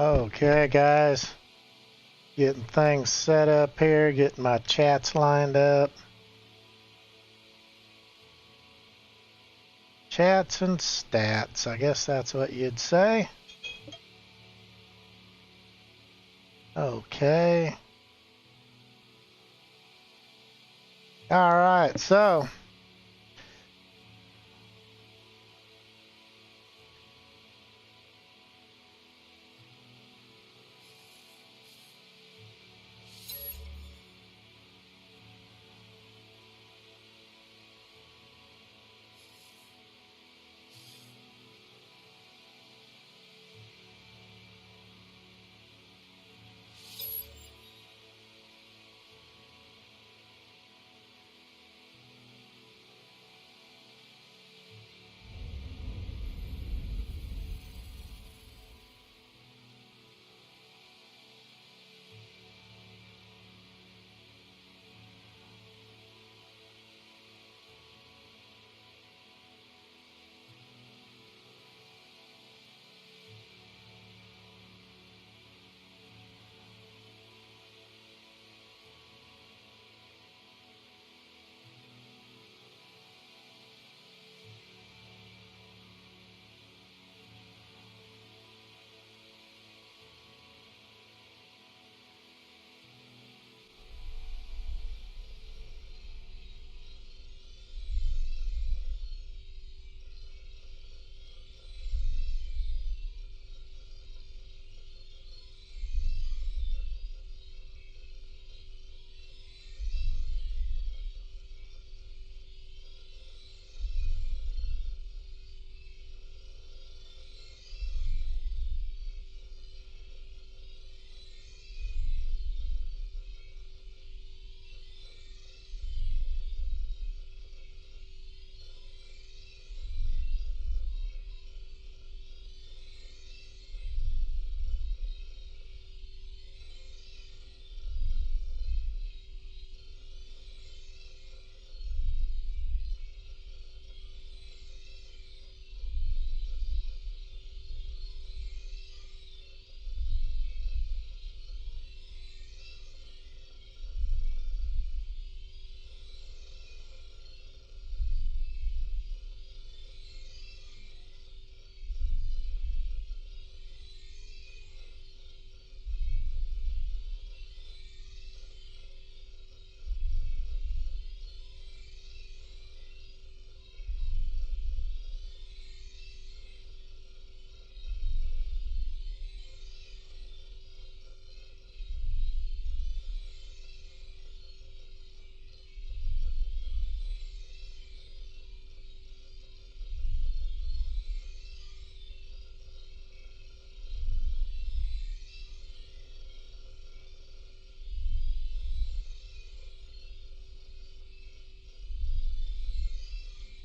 Okay, guys, getting things set up here, getting my chats lined up. Chats and stats, I guess that's what you'd say. Okay. All right, so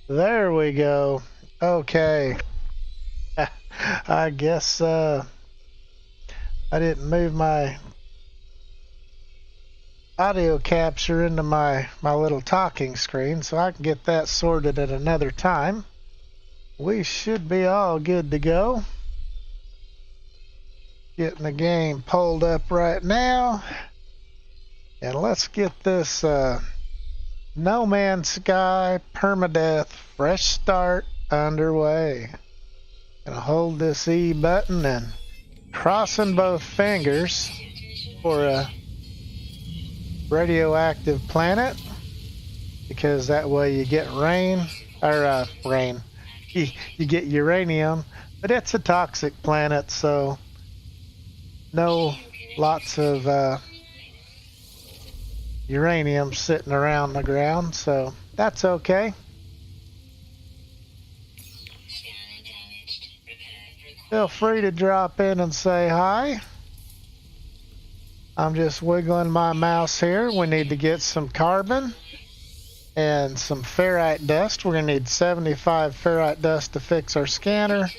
there we go. Okay. I guess I didn't move my audio capture into my little talking screen, so I can get that sorted at another time. We should be all good to go. Getting the game pulled up right now. And let's get this No Man's Sky Permadeath Fresh Start underway. Gonna hold this E button and crossing both fingers for a radioactive planet, because that way you get rain. You get uranium, but it's a toxic planet, so no lots of uranium sitting around the ground, so that's okay. Feel free to drop in and say hi. I'm just wiggling my mouse here. We need to get some carbon and some ferrite dust. We're going to need 75 ferrite dust to fix our scanner,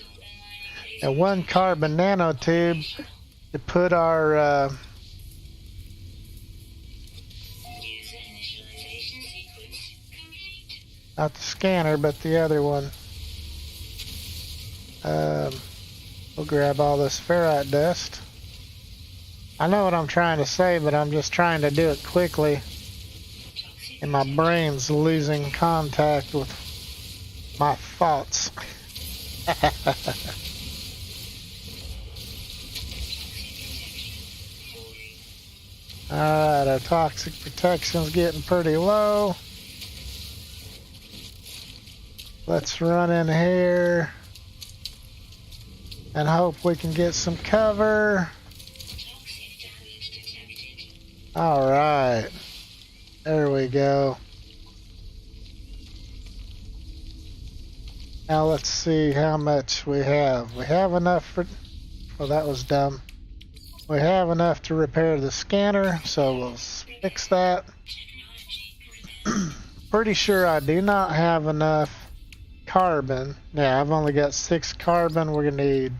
and 1 carbon nanotube to put our not the scanner, but the other one. We'll grab all this ferrite dust. I know what I'm trying to say, but I'm just trying to do it quickly. And my brain's losing contact with my thoughts. Alright, our toxic protection's getting pretty low. Let's run in here and hope we can get some cover. Alright, there we go. Now let's see how much we have. We have enough for... Oh, that was dumb. We have enough to repair the scanner, so we'll fix that. Pretty sure I do not have enough carbon. Yeah, I've only got 6 carbon. We're going to need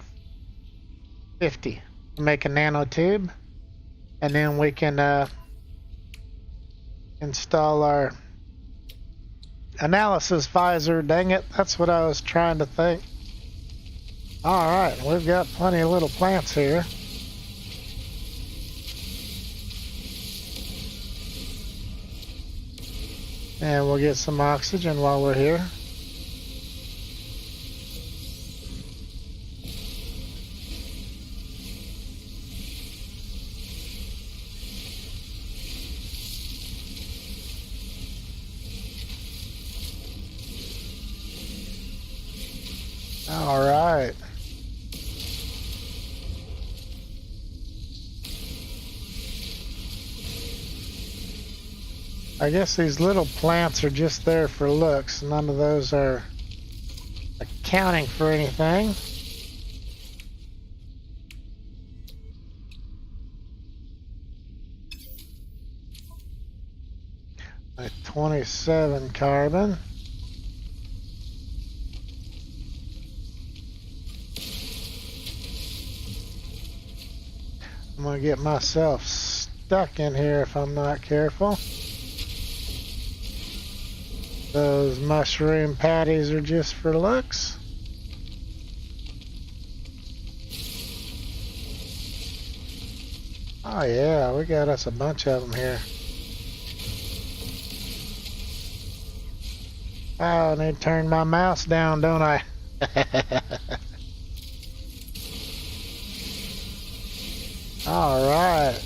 50 to make a nanotube. And then we can install our analysis visor. Dang it, that's what I was trying to think. Alright, we've got plenty of little plants here. And we'll get some oxygen while we're here. All right. I guess these little plants are just there for looks. None of those are accounting for anything. Like 27 carbon. I'm gonna get myself stuck in here if I'm not careful. Those mushroom patties are just for looks. Oh yeah, we got us a bunch of them here. Oh, I need to turn my mouse down, don't I? All right.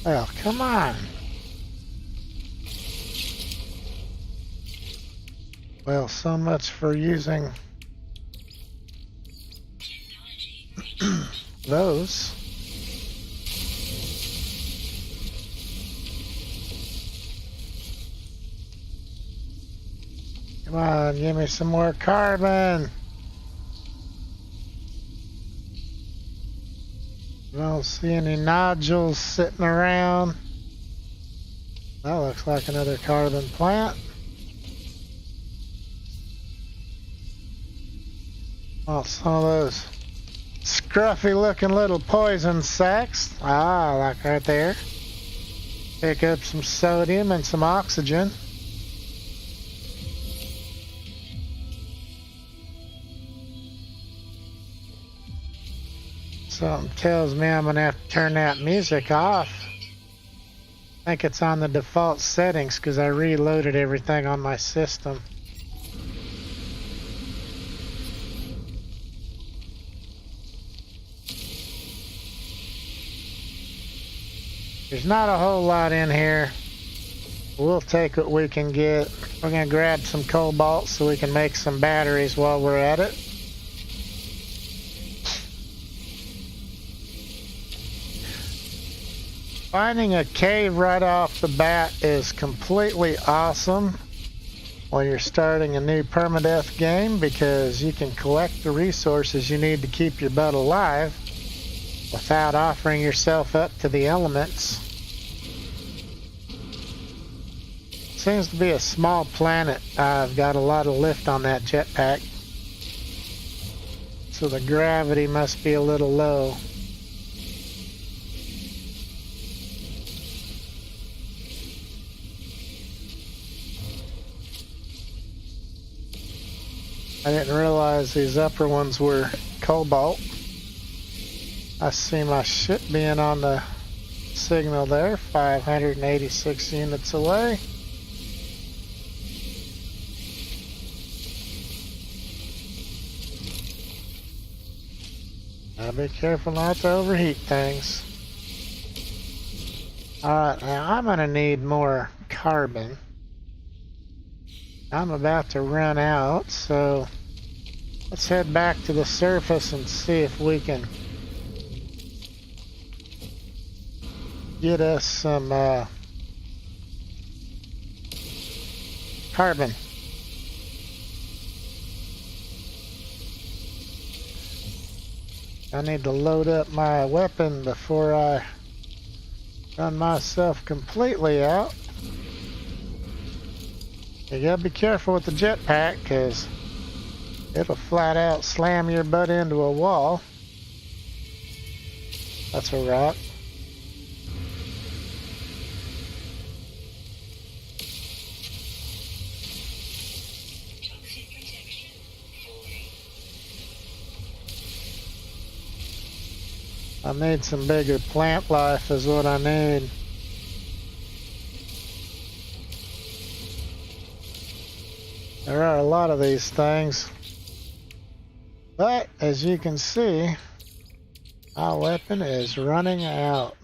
Well, come on. Well, so much for using those. Come on, give me some more carbon. I don't see any nodules sitting around. That looks like another carbon plant. Oh, some of those scruffy looking little poison sacs. Ah, like right there. Pick up some sodium and some oxygen. Something tells me I'm gonna have to turn that music off. I think it's on the default settings because I reloaded everything on my system. There's not a whole lot in here. We'll take what we can get. We're gonna grab some cobalt so we can make some batteries while we're at it. Finding a cave right off the bat is completely awesome when you're starting a new permadeath game because you can collect the resources you need to keep your butt alive without offering yourself up to the elements. Seems to be a small planet. I've got a lot of lift on that jetpack, so the gravity must be a little low. I didn't realize these upper ones were cobalt. I see my ship being on the signal there, 586 units away. Gotta be careful not to overheat things. Alright, now I'm gonna need more carbon. I'm about to run out, so let's head back to the surface and see if we can get us some carbon. I need to load up my weapon before I run myself completely out. You gotta be careful with the jetpack, because it'll flat out slam your butt into a wall. That's a rock. I need some bigger plant life is what I need. There are a lot of these things. But as you can see, my weapon is running out.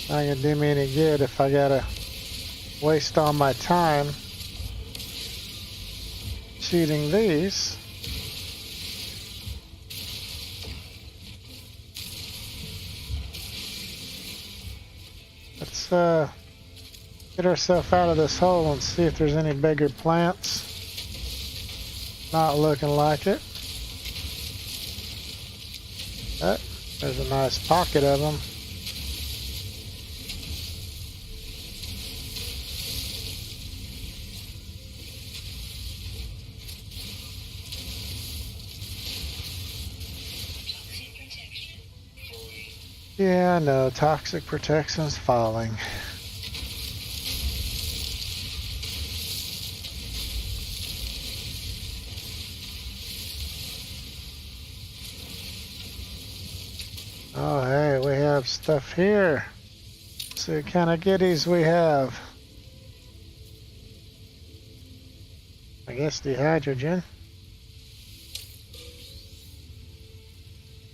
Not gonna do me any good if I gotta waste all my time shooting these. Let's get ourselves out of this hole and see if there's any bigger plants. Not looking like it. But there's a nice pocket of them. Yeah, I know, toxic protection's falling. Oh, hey, we have stuff here. Let's see what kind of goodies we have. I guess the hydrogen.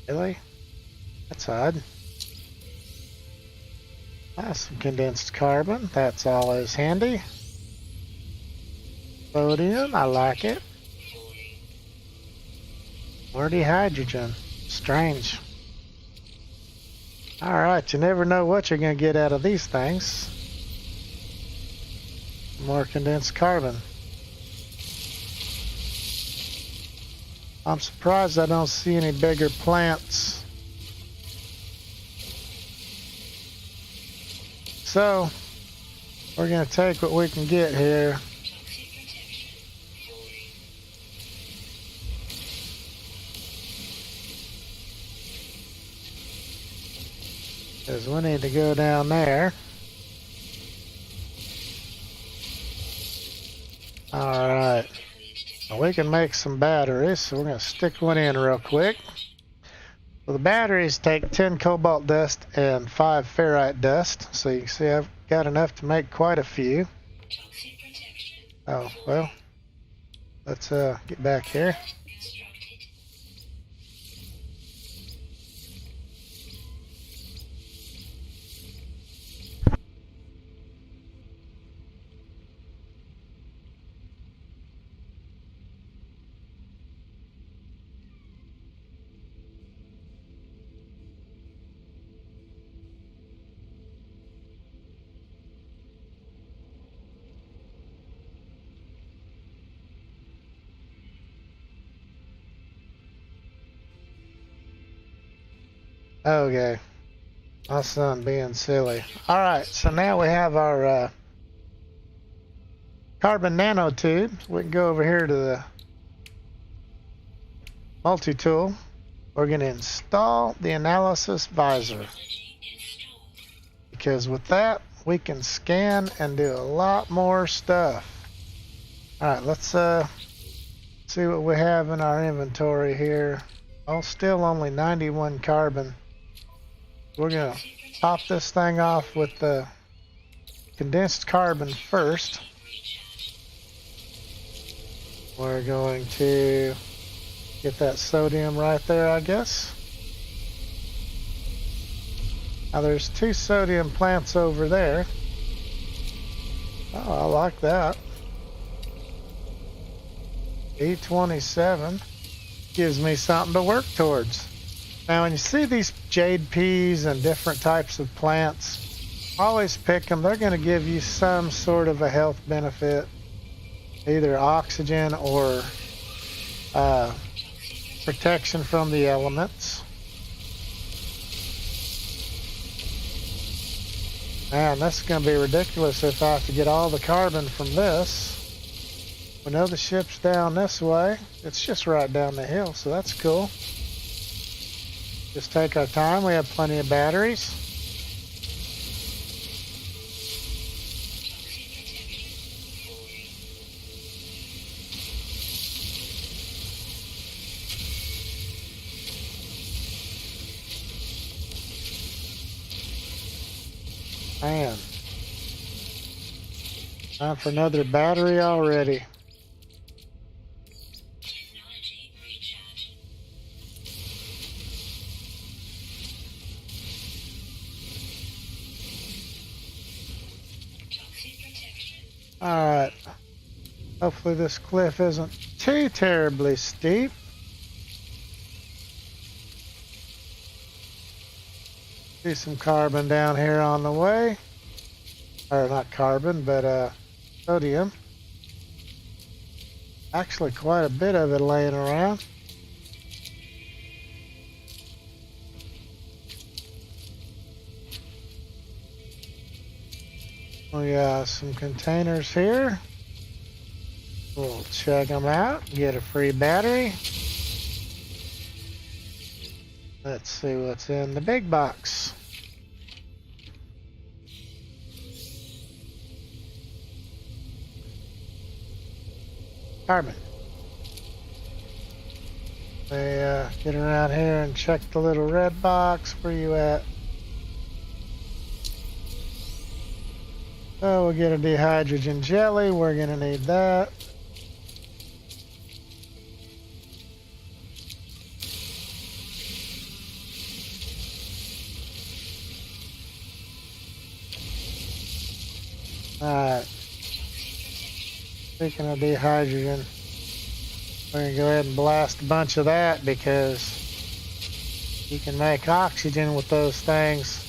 Really? That's odd. Some condensed carbon, that's always handy. Sodium, I like it. More dihydrogen, strange. Alright, you never know what you're going to get out of these things. More condensed carbon. I'm surprised I don't see any bigger plants. So, we're going to take what we can get here. Because we need to go down there. Alright. Well, we can make some batteries, so we're going to stick one in real quick. Well, the batteries take 10 cobalt dust and 5 ferrite dust, so you can see I've got enough to make quite a few. Oh, well, let's get back here. Okay, my son being silly. Alright, so now we have our carbon nanotubes. We can go over here to the multi-tool. We're going to install the analysis visor. Because with that, we can scan and do a lot more stuff. Alright, let's see what we have in our inventory here. Oh, still only 91 carbon. We're gonna top this thing off with the condensed carbon first. We're going to get that sodium right there, I guess. Now there's 2 sodium plants over there. Oh, I like that. E27 gives me something to work towards. Now when you see these jade peas and different types of plants, always pick them. They're going to give you some sort of a health benefit, either oxygen or protection from the elements. Man, this is going to be ridiculous if I have to get all the carbon from this. We know the ship's down this way. It's just right down the hill, so that's cool. Just take our time. We have plenty of batteries. Man. Time for another battery already. Alright. Hopefully this cliff isn't too terribly steep. See some carbon down here on the way. Or not carbon, but sodium. Actually quite a bit of it laying around. We got some containers here. We'll check them out, get a free battery. Let's see what's in the big box. Carbon. They get around here and check the little red box. Where you at? Oh, we'll get a dehydrogen jelly. We're gonna need that. Alright. Speaking of dehydrogen, we're going to go ahead and blast a bunch of that because you can make oxygen with those things.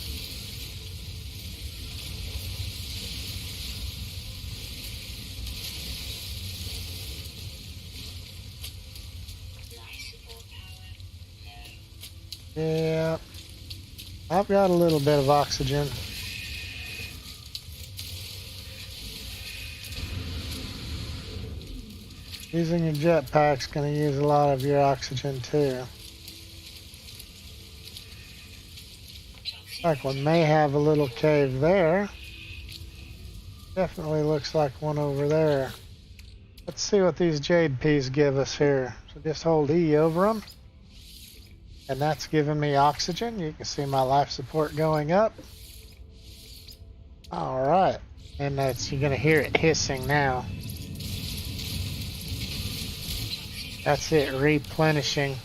Yeah, I've got a little bit of oxygen. Using your jetpack's going to use a lot of your oxygen too. Like one may have a little cave there. Definitely looks like one over there. Let's see what these jade peas give us here. So just hold E over them. And that's giving me oxygen. You can see my life support going up. Alright. And you're going to hear it hissing now. That's it, replenishing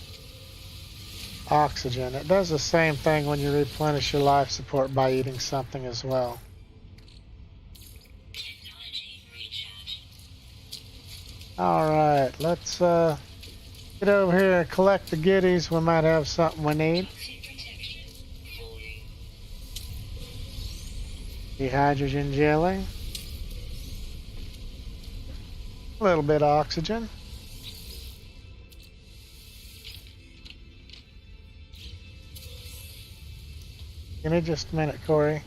oxygen. It does the same thing when you replenish your life support by eating something as well. Alright, let's get over here and collect the goodies. We might have something we need. Dehydrogen jelly. A little bit of oxygen. Give me just a minute, Corey.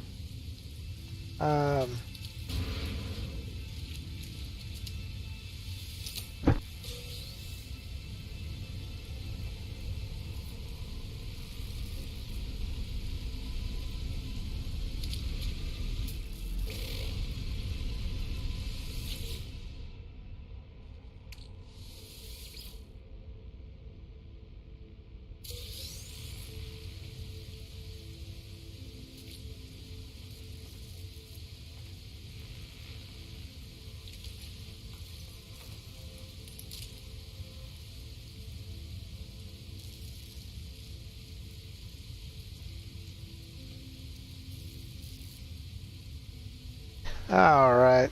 All right.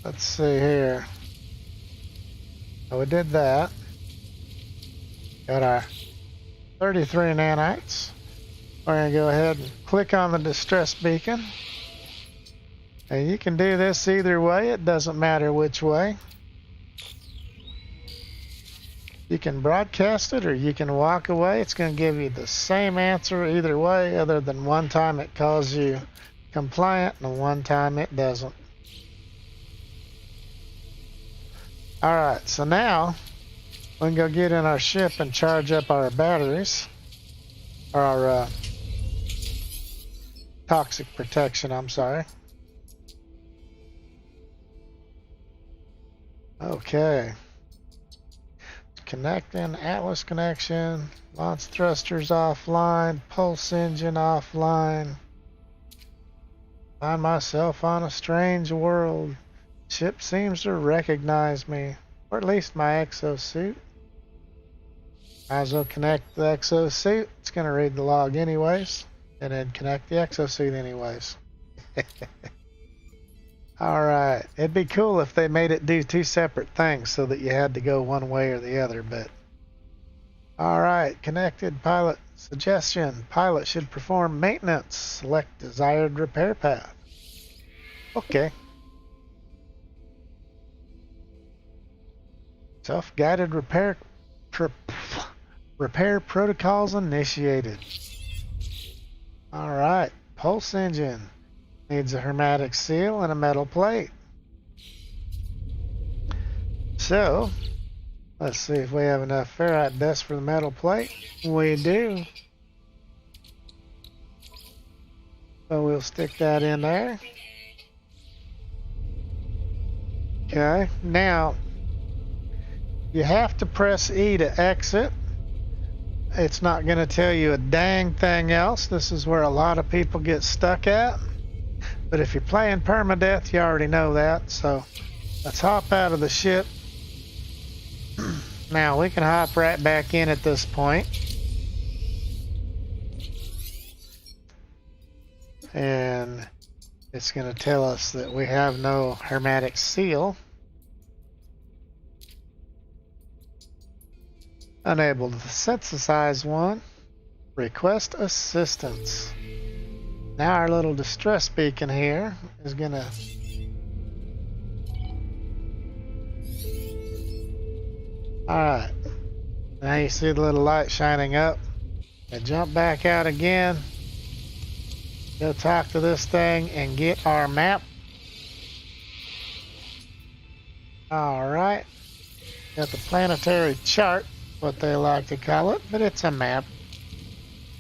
Let's see here. So we did that. Got our 33 nanites. We're going to go ahead and click on the distress beacon. And you can do this either way. It doesn't matter which way. You can broadcast it or you can walk away. It's going to give you the same answer either way, other than one time it calls you compliant and one time it doesn't. Alright, so now we can go get in our ship and charge up our batteries. Or our toxic protection, I'm sorry. Okay. Connecting, Atlas connection, launch thrusters offline, pulse engine offline. Find myself on a strange world. Ship seems to recognize me, or at least my exosuit. Might as well connect the exosuit. It's going to read the log anyways, and then connect the exosuit anyways. Alright, it'd be cool if they made it do two separate things so that you had to go one way or the other, but... Alright, connected pilot suggestion. Pilot should perform maintenance. Select desired repair path. Okay. Self-guided repair protocols initiated. Alright, pulse engine. Needs a hermetic seal and a metal plate. So, let's see if we have enough ferrite dust for the metal plate. We do. So we'll stick that in there. Okay, now you have to press E to exit. It's not going to tell you a dang thing else. This is where a lot of people get stuck at. But if you're playing Permadeath, you already know that. So let's hop out of the ship. Now we can hop right back in at this point. And it's going to tell us that we have no hermetic seal. Unable to synthesize one. Request assistance. Now our little distress beacon here is gonna Alright. Now you see the little light shining up. And jump back out again. Go talk to this thing and get our map. Alright. Got the planetary chart, what they like to call it, but it's a map.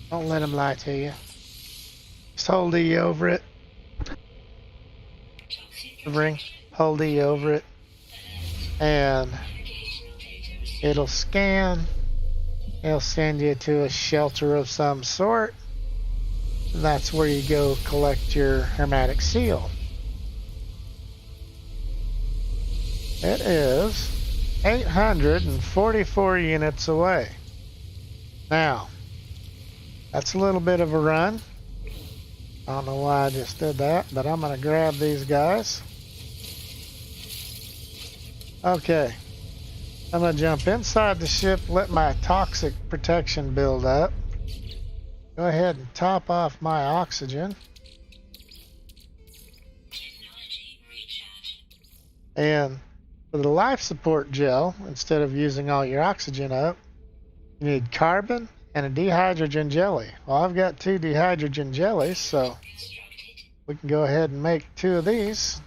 Don't let them lie to you. Just hold E over it. Hold E over it. And it'll scan. It'll send you to a shelter of some sort. And that's where you go collect your hermetic seal. It is 844 units away. Now, that's a little bit of a run. I don't know why I just did that, but I'm going to grab these guys. Okay. I'm going to jump inside the ship, let my toxic protection build up. Go ahead and top off my oxygen. And for the life support gel, instead of using all your oxygen up, you need carbon and a dehydrogen jelly. Well, I've got 2 dehydrogen jellies, so we can go ahead and make 2 of these.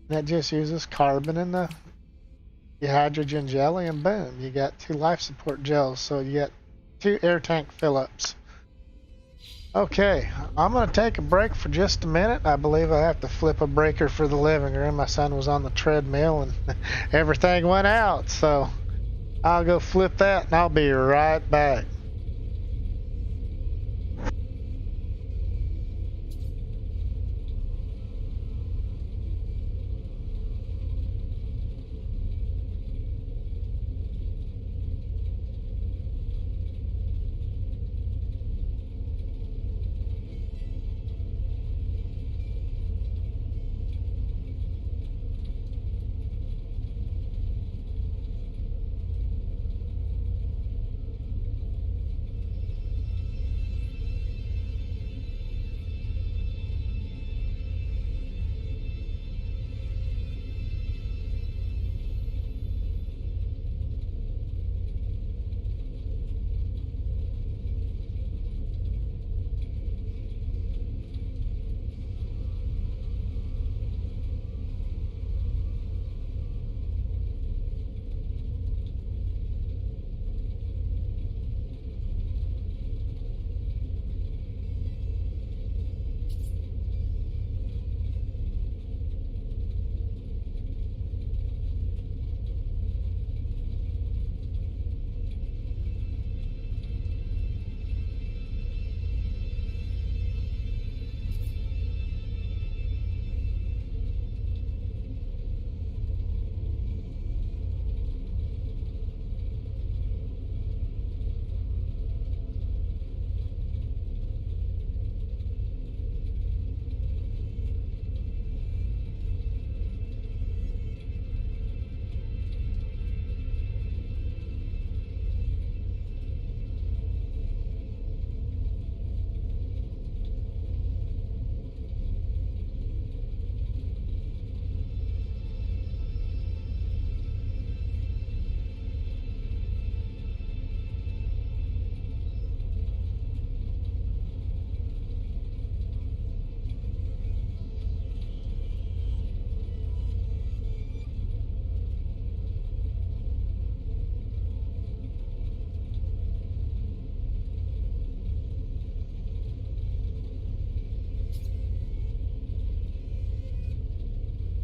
That just uses carbon and the dehydrogen jelly, and boom, you got 2 life support gels. So you got 2 air tank fill-ups. Okay, I'm going to take a break for just a minute. I believe I have to flip a breaker for the living room. My son was on the treadmill and everything went out. So I'll go flip that and I'll be right back.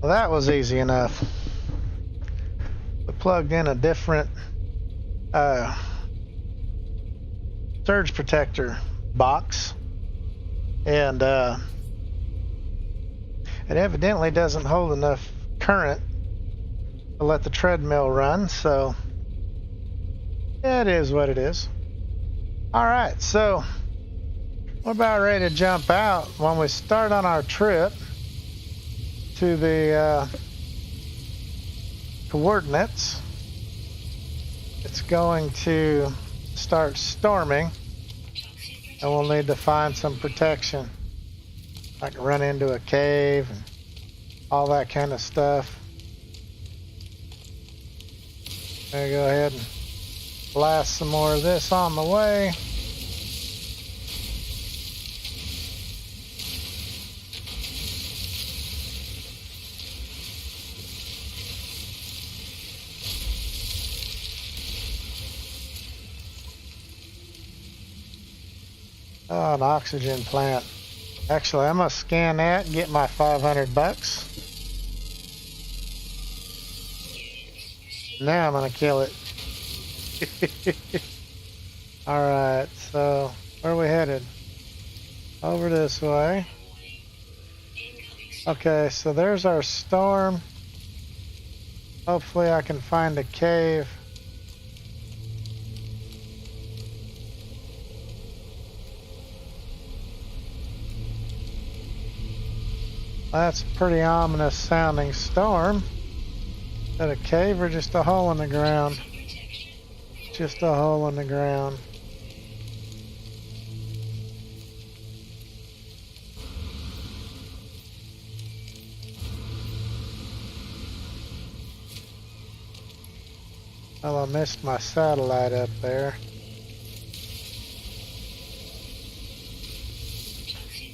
Well, that was easy enough. We plugged in a different surge protector box, and it evidently doesn't hold enough current to let the treadmill run, so it is what it is. Alright, so we're about ready to jump out. When we start on our trip to the coordinates, it's going to start storming, and we'll need to find some protection. I can run into a cave and all that kind of stuff. I'm gonna go ahead and blast some more of this on the way. Oh, an oxygen plant. Actually, I'm gonna scan that and get my 500 bucks. Now I'm gonna kill it. Alright, so where are we headed? Over this way. Okay, so there's our storm. Hopefully I can find a cave. That's a pretty ominous sounding storm. Is that a cave or just a hole in the ground? Just a hole in the ground. Well, I missed my satellite up there.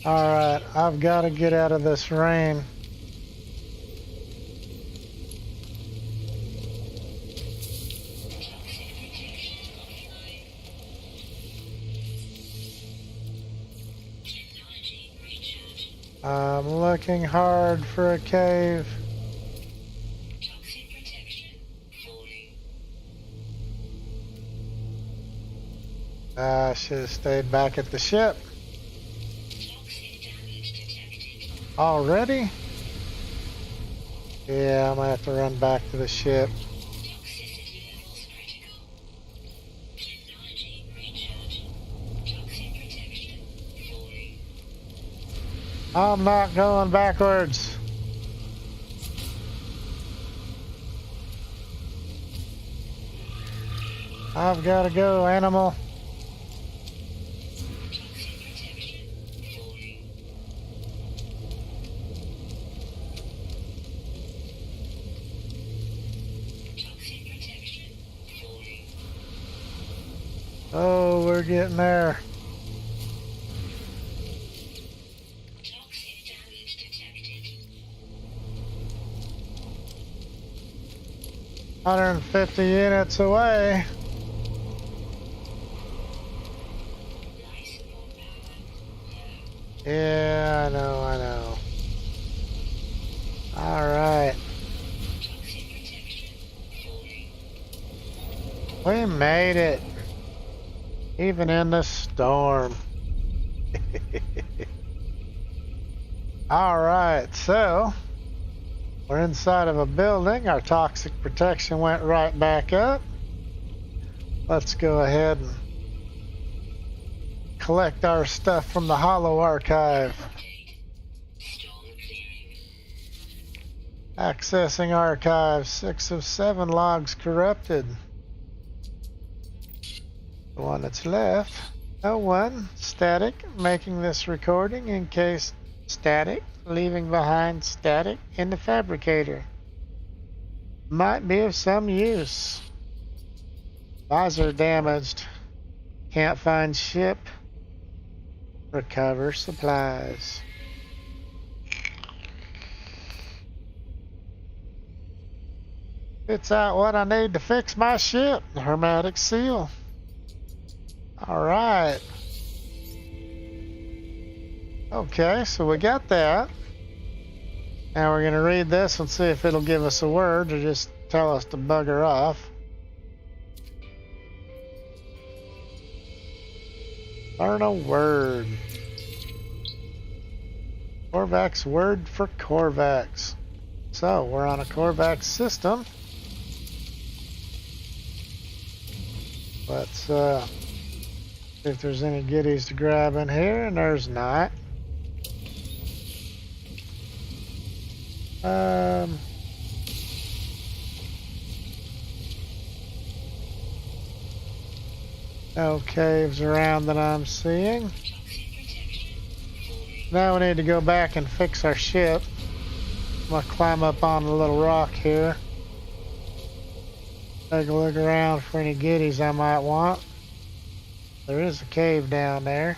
Alright, I've got to get out of this rain. I'm looking hard for a cave. I should have stayed back at the ship. Already? Yeah, I'm gonna have to run back to the ship. I'm not going backwards. I've got to go, animal. Oh, we're getting there. $150 units away. Yeah, I know. Alright. We made it. Even in the storm. Alright, so we're inside of a building. Our toxic protection went right back up. Let's go ahead and collect our stuff from the Hollow Archive. Accessing archive, 6 of 7 logs corrupted. The one that's left, no one. Static, making this recording in case static, leaving behind static in the fabricator. Might be of some use. Visor damaged. Can't find ship. Recover supplies. It's out what I need to fix my ship. The hermetic seal. Alright. Okay, so we got that. Now we're going to read this and see if it'll give us a word or just tell us to bugger off. Learn a word. Korvax word for Korvax. So we're on a Korvax system. Let's see if there's any goodies to grab in here, and there's not. No caves around that I'm seeing. Now we need to go back and fix our ship. I'm gonna climb up on the little rock here. Take a look around for any goodies I might want. There is a cave down there.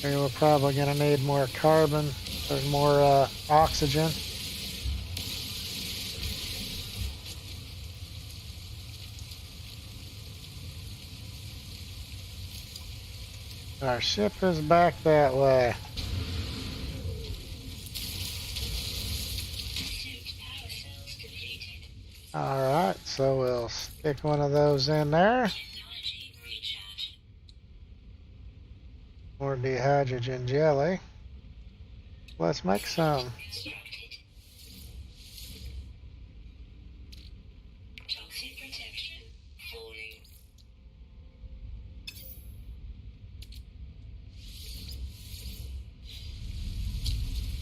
We're probably going to need more carbon or more oxygen. Our ship is back that way. Alright, so we'll stick one of those in there. More dehydrogen jelly. Let's make some.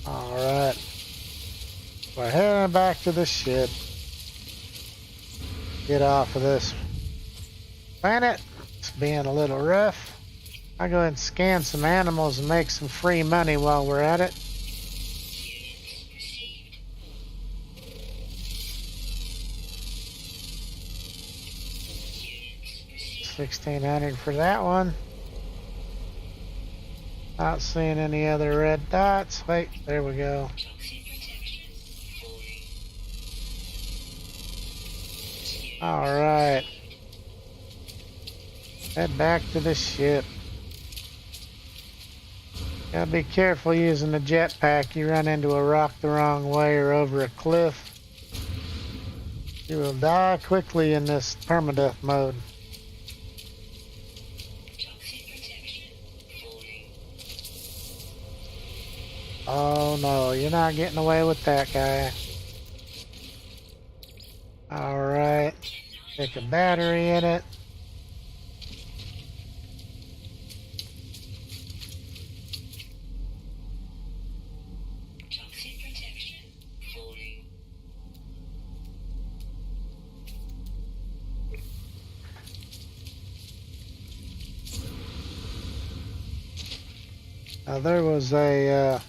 Alright. We're heading back to the ship. Get off of this planet. It's being a little rough. I'll go ahead and scan some animals and make some free money while we're at it. $1,600 for that one. Not seeing any other red dots. Wait, there we go. Alright. Head back to the ship. Gotta be careful using the jetpack. You run into a rock the wrong way or over a cliff, you will die quickly in this permadeath mode. Oh no, you're not getting away with that guy. Alright, stick a battery in it. Now there was a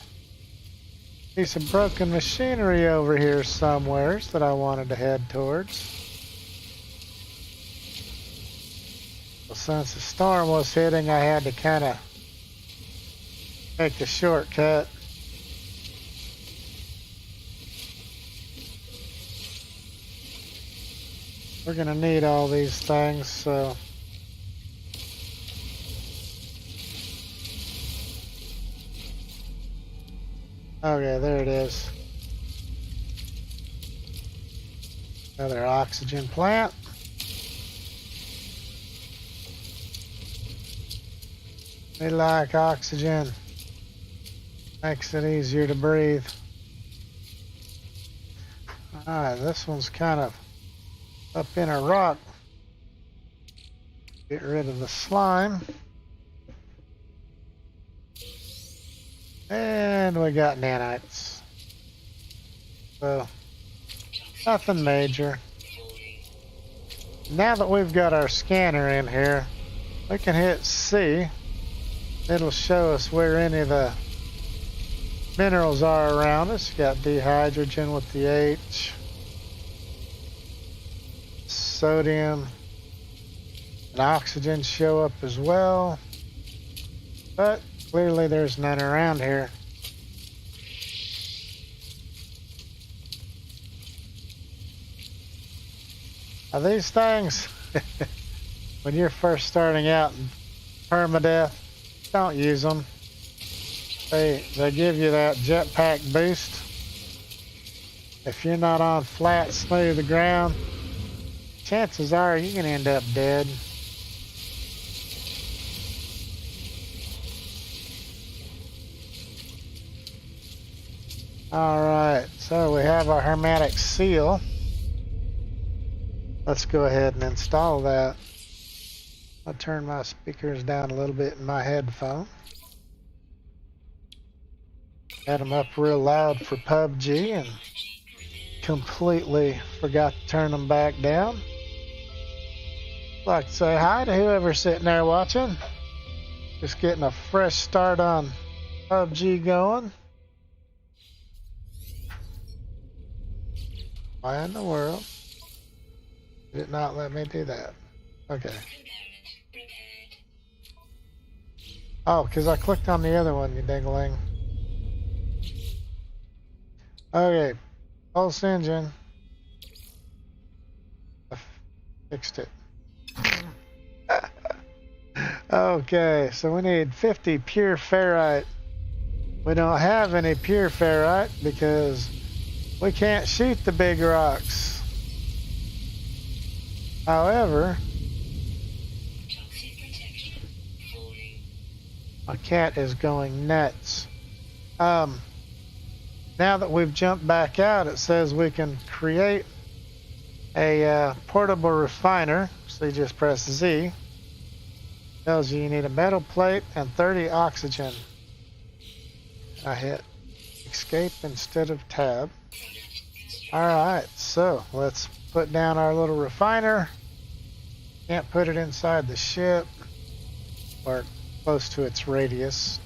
piece of broken machinery over here somewhere that I wanted to head towards. Well, since the storm was hitting, I had to kind of take the shortcut. We're gonna need all these things, so okay, there it is. Another oxygen plant. We like oxygen. Makes it easier to breathe. Alright, this one's kind of up in a rock. Get rid of the slime. And we got nanites. So, nothing major. Now that we've got our scanner in here, we can hit C. It'll show us where any of the minerals are around us. Got dehydrogen with the H. Sodium and oxygen show up as well. But clearly there's none around here. Now these things, when you're first starting out in Permadeath, don't use them. They give you that jetpack boost. If you're not on flat, smooth ground, chances are you're gonna end up dead. Alright, so we have our hermetic seal. Let's go ahead and install that. I'll turn my speakers down a little bit in my headphone. Had them up real loud for PubG and completely forgot to turn them back down. I'd like to say hi to whoever's sitting there watching. Just getting a fresh start on PubG going. Why in the world did it not let me do that? Okay. Oh, because I clicked on the other one, you dingling. Okay, pulse engine. I fixed it. Okay, so we need 50 pure ferrite. We don't have any pure ferrite because we can't shoot the big rocks. However, my cat is going nuts. Now that we've jumped back out, it says we can create a portable refiner. So you just press Z. Tells you need a metal plate and 30 oxygen. I hit escape instead of tab. Alright, so let's put down our little refiner. Can't put it inside the ship or close to its radius.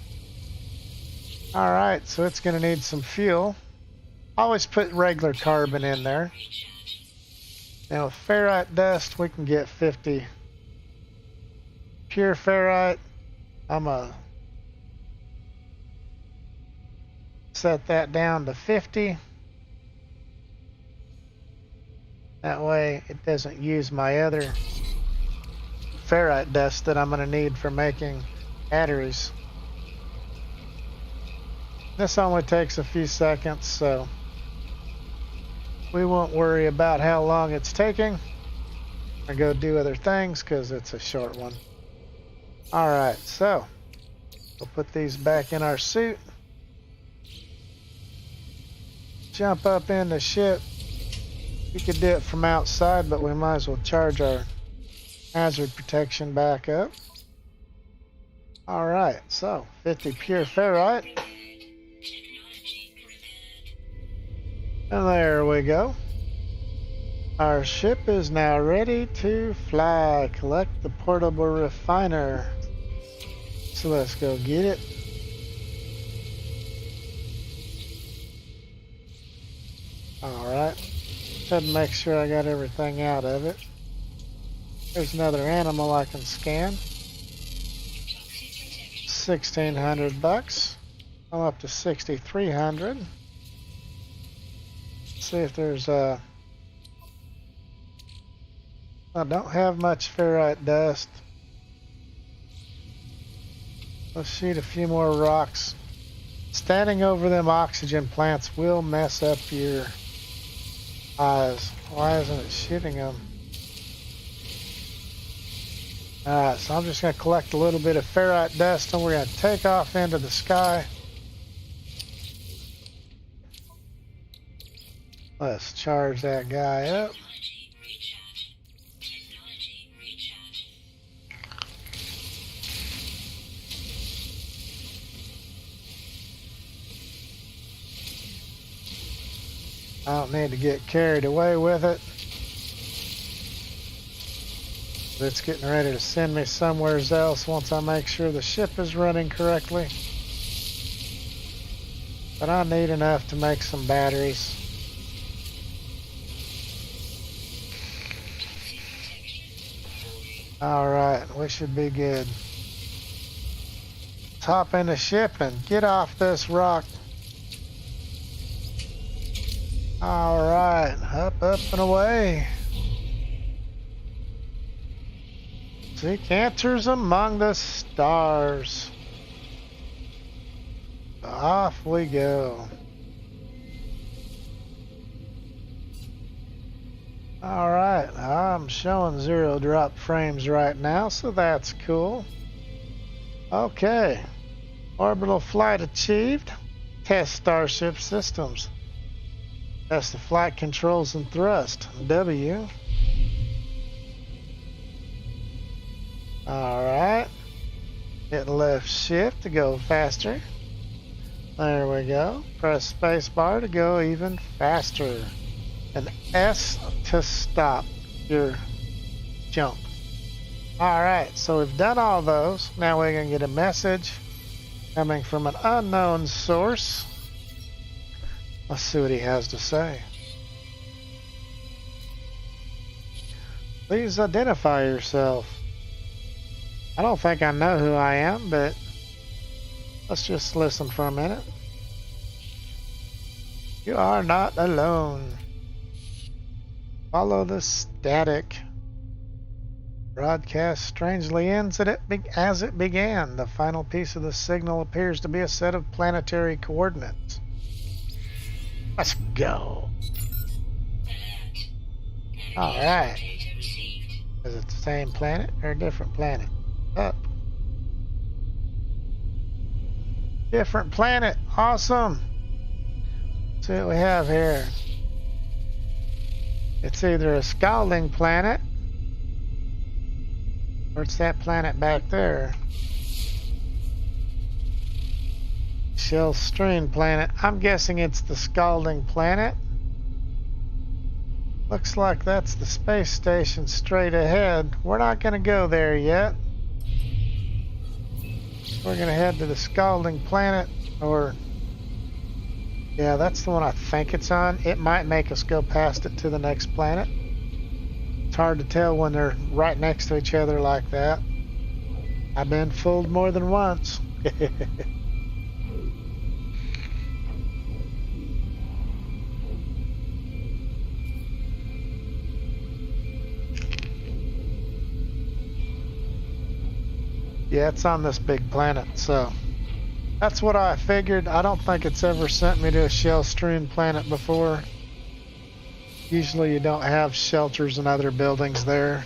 Alright, so it's going to need some fuel. Always put regular carbon in there. Now with ferrite dust we can get 50. Pure ferrite, I'm going to set that down to 50. That way it doesn't use my other ferrite dust that I'm going to need for making batteries. This only takes a few seconds, so we won't worry about how long it's taking. I go do other things because it's a short one. Alright, so we'll put these back in our suit. Jump up in the ship. We could do it from outside, but we might as well charge our hazard protection back up. Alright, so 50 pure ferrite. And there we go. Our ship is now ready to fly. Collect the portable refiner. So let's go get it. Alright. Had to make sure I got everything out of it. There's another animal I can scan. 1,600 bucks. I'm up to 6,300. See if there's I don't have much ferrite dust. Let's shoot a few more rocks. Standing over them oxygen plants will mess up your eyes. Why isn't it shooting them? Alright, so I'm just going to collect a little bit of ferrite dust and we're going to take off into the sky. Let's charge that guy up. I don't need to get carried away with it. It's getting ready to send me somewhere else once I make sure the ship is running correctly. But I need enough to make some batteries. Alright, we should be good. Let's hop in the ship and get off this rock. Alright, up and away. See, Cancer's among the stars. Off we go. Alright, I'm showing 0 drop frames right now, so that's cool. Okay, orbital flight achieved. Test Starship systems. Test the flight controls and thrust. W. Alright. Hit left shift to go faster. There we go. Press spacebar to go even faster. And S to stop your jump. Alright, so we've done all those. Now we're going to get a message coming from an unknown source. Let's see what he has to say. Please identify yourself. I don't think I know who I am, but let's just listen for a minute. You are not alone. Follow the static. Broadcast strangely ends as it began. The final piece of the signal appears to be a set of planetary coordinates. Let's go. Alright. Is it the same planet or a different planet? Up. Different planet. Awesome. Let's see what we have here. It's either a scalding planet or it's that planet back there. Shell stream planet. I'm guessing it's the scalding planet. Looks like that's the space station straight ahead. We're not going to go there yet. We're going to head to the scalding planet, or yeah, that's the one I think it's on. It might make us go past it to the next planet. It's hard to tell when they're right next to each other like that. I've been fooled more than once. Yeah, it's on this big planet, so that's what I figured. I don't think it's ever sent me to a shell-strewn planet before. Usually you don't have shelters and other buildings there.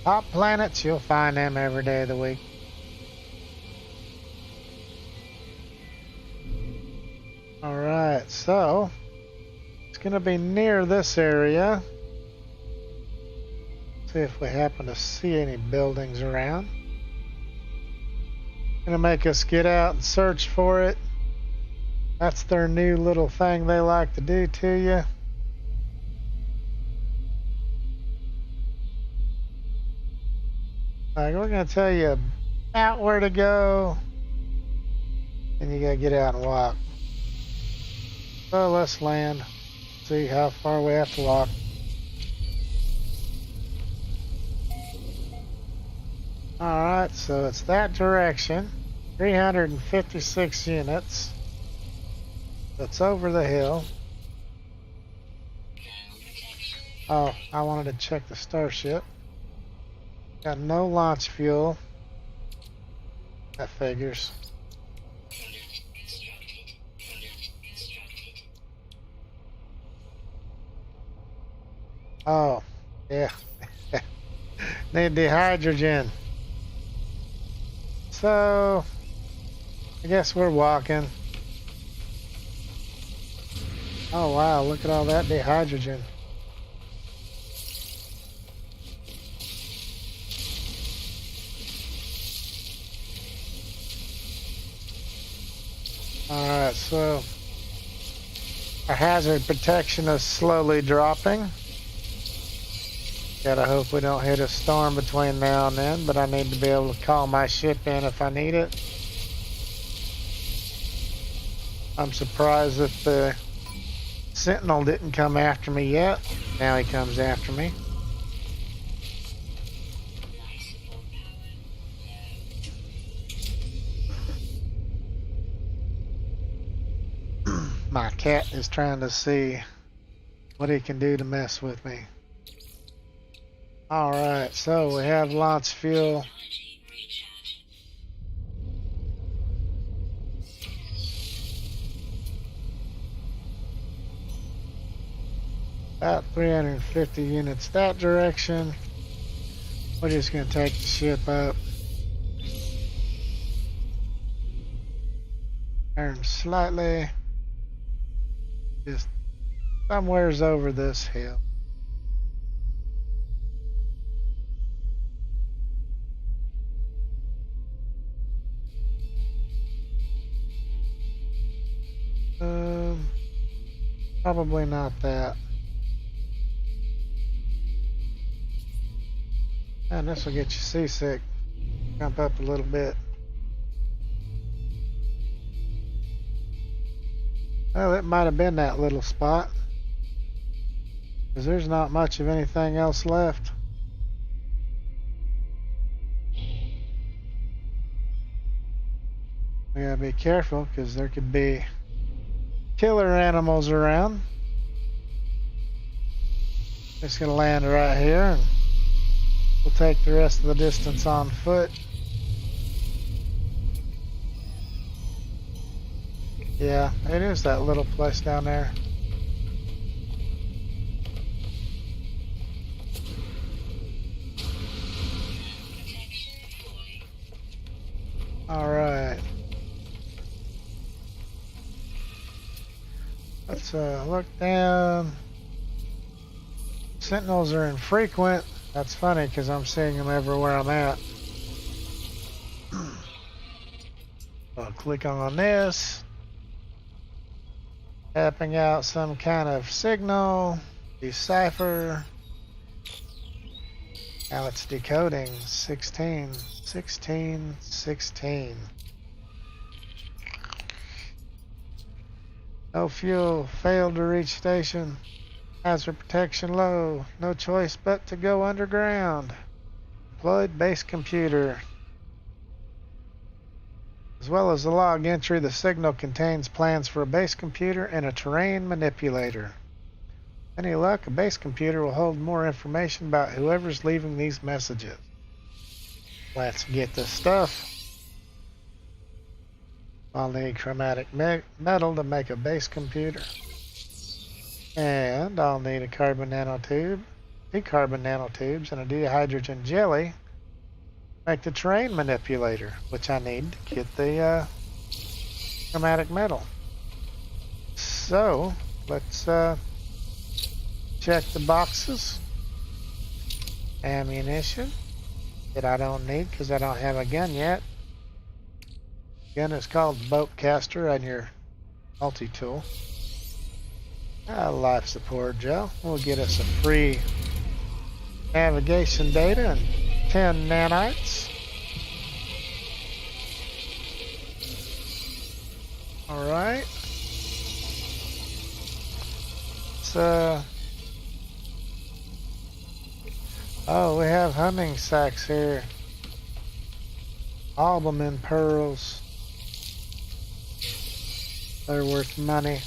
Hot planets, you'll find them every day of the week. Alright, so it's going to be near this area. See if we happen to see any buildings around. Gonna make us get out and search for it. That's their new little thing they like to do to you. Like, we're gonna tell you about where to go, and you gotta get out and walk. So let's land. See how far we have to walk. Alright, so it's that direction. 356 units. That's over the hill. Oh, I wanted to check the starship. Got no launch fuel. That figures. Oh, yeah. Need the hydrogen. So, I guess we're walking. Oh wow, look at all that dehydrogen. Alright, so our hazard protection is slowly dropping. Gotta hope we don't hit a storm between now and then, but I need to be able to call my ship in if I need it. I'm surprised that the Sentinel didn't come after me yet. Now he comes after me. My cat is trying to see what he can do to mess with me. Alright, so we have launch fuel. About 350 units that direction. We're just going to take the ship up. Turn slightly. Just somewhere's over this hill. Probably not that. And this will get you seasick. Jump up a little bit. Well, it might have been that little spot, because there's not much of anything else left. We gotta be careful, because there could be killer animals around. Just gonna land right here, and we'll take the rest of the distance on foot. Yeah, it is that little place down there. Alright. Let's look down. Sentinels are infrequent. That's funny because I'm seeing them everywhere I'm at. I'll click on this. Tapping out some kind of signal. Decipher. Now it's decoding. 16, 16, 16. No fuel. Failed to reach station. Hazard protection low. No choice but to go underground. Deployed base computer. As well as the log entry, the signal contains plans for a base computer and a terrain manipulator. Any luck, a base computer will hold more information about whoever's leaving these messages. Let's get the stuff. I'll need chromatic metal to make a base computer. And I'll need a carbon nanotube, 2 carbon nanotubes, and a dihydrogen jelly. Make the terrain manipulator, which I need to get the chromatic metal. So, let's check the boxes. Ammunition that I don't need because I don't have a gun yet. Gun is called boat caster on your multi-tool. Life support gel will get us a free navigation data and 10 nanites. Alright. So, oh, we have hunting sacks here. Albumin pearls. They're worth money.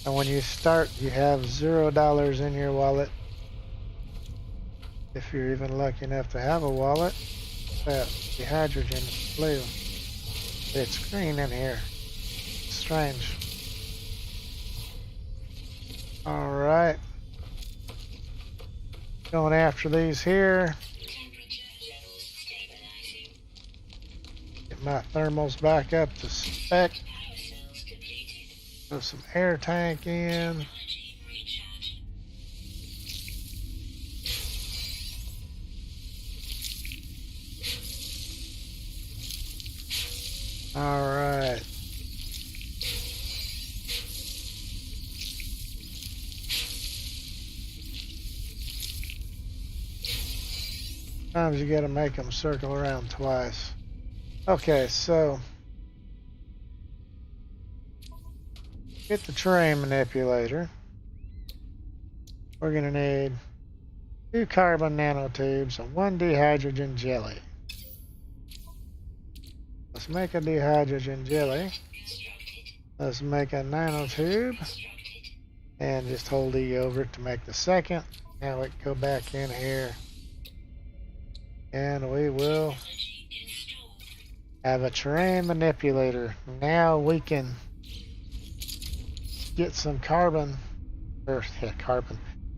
And when you start, you have $0 in your wallet. If you're even lucky enough to have a wallet. That the hydrogen is blue. It's green in here. Strange. Alright. Going after these here. Get my thermals back up to spec. Put some air tank in. All right. Sometimes you gotta make them circle around twice. Okay, so get the terrain manipulator. We're gonna need 2 carbon nanotubes and 1 dihydrogen jelly. Let's make a dihydrogen jelly. Let's make a nanotube and just hold E over to make the second. Now we can go back in here and we will have a terrain manipulator. Now we can get some carbon, get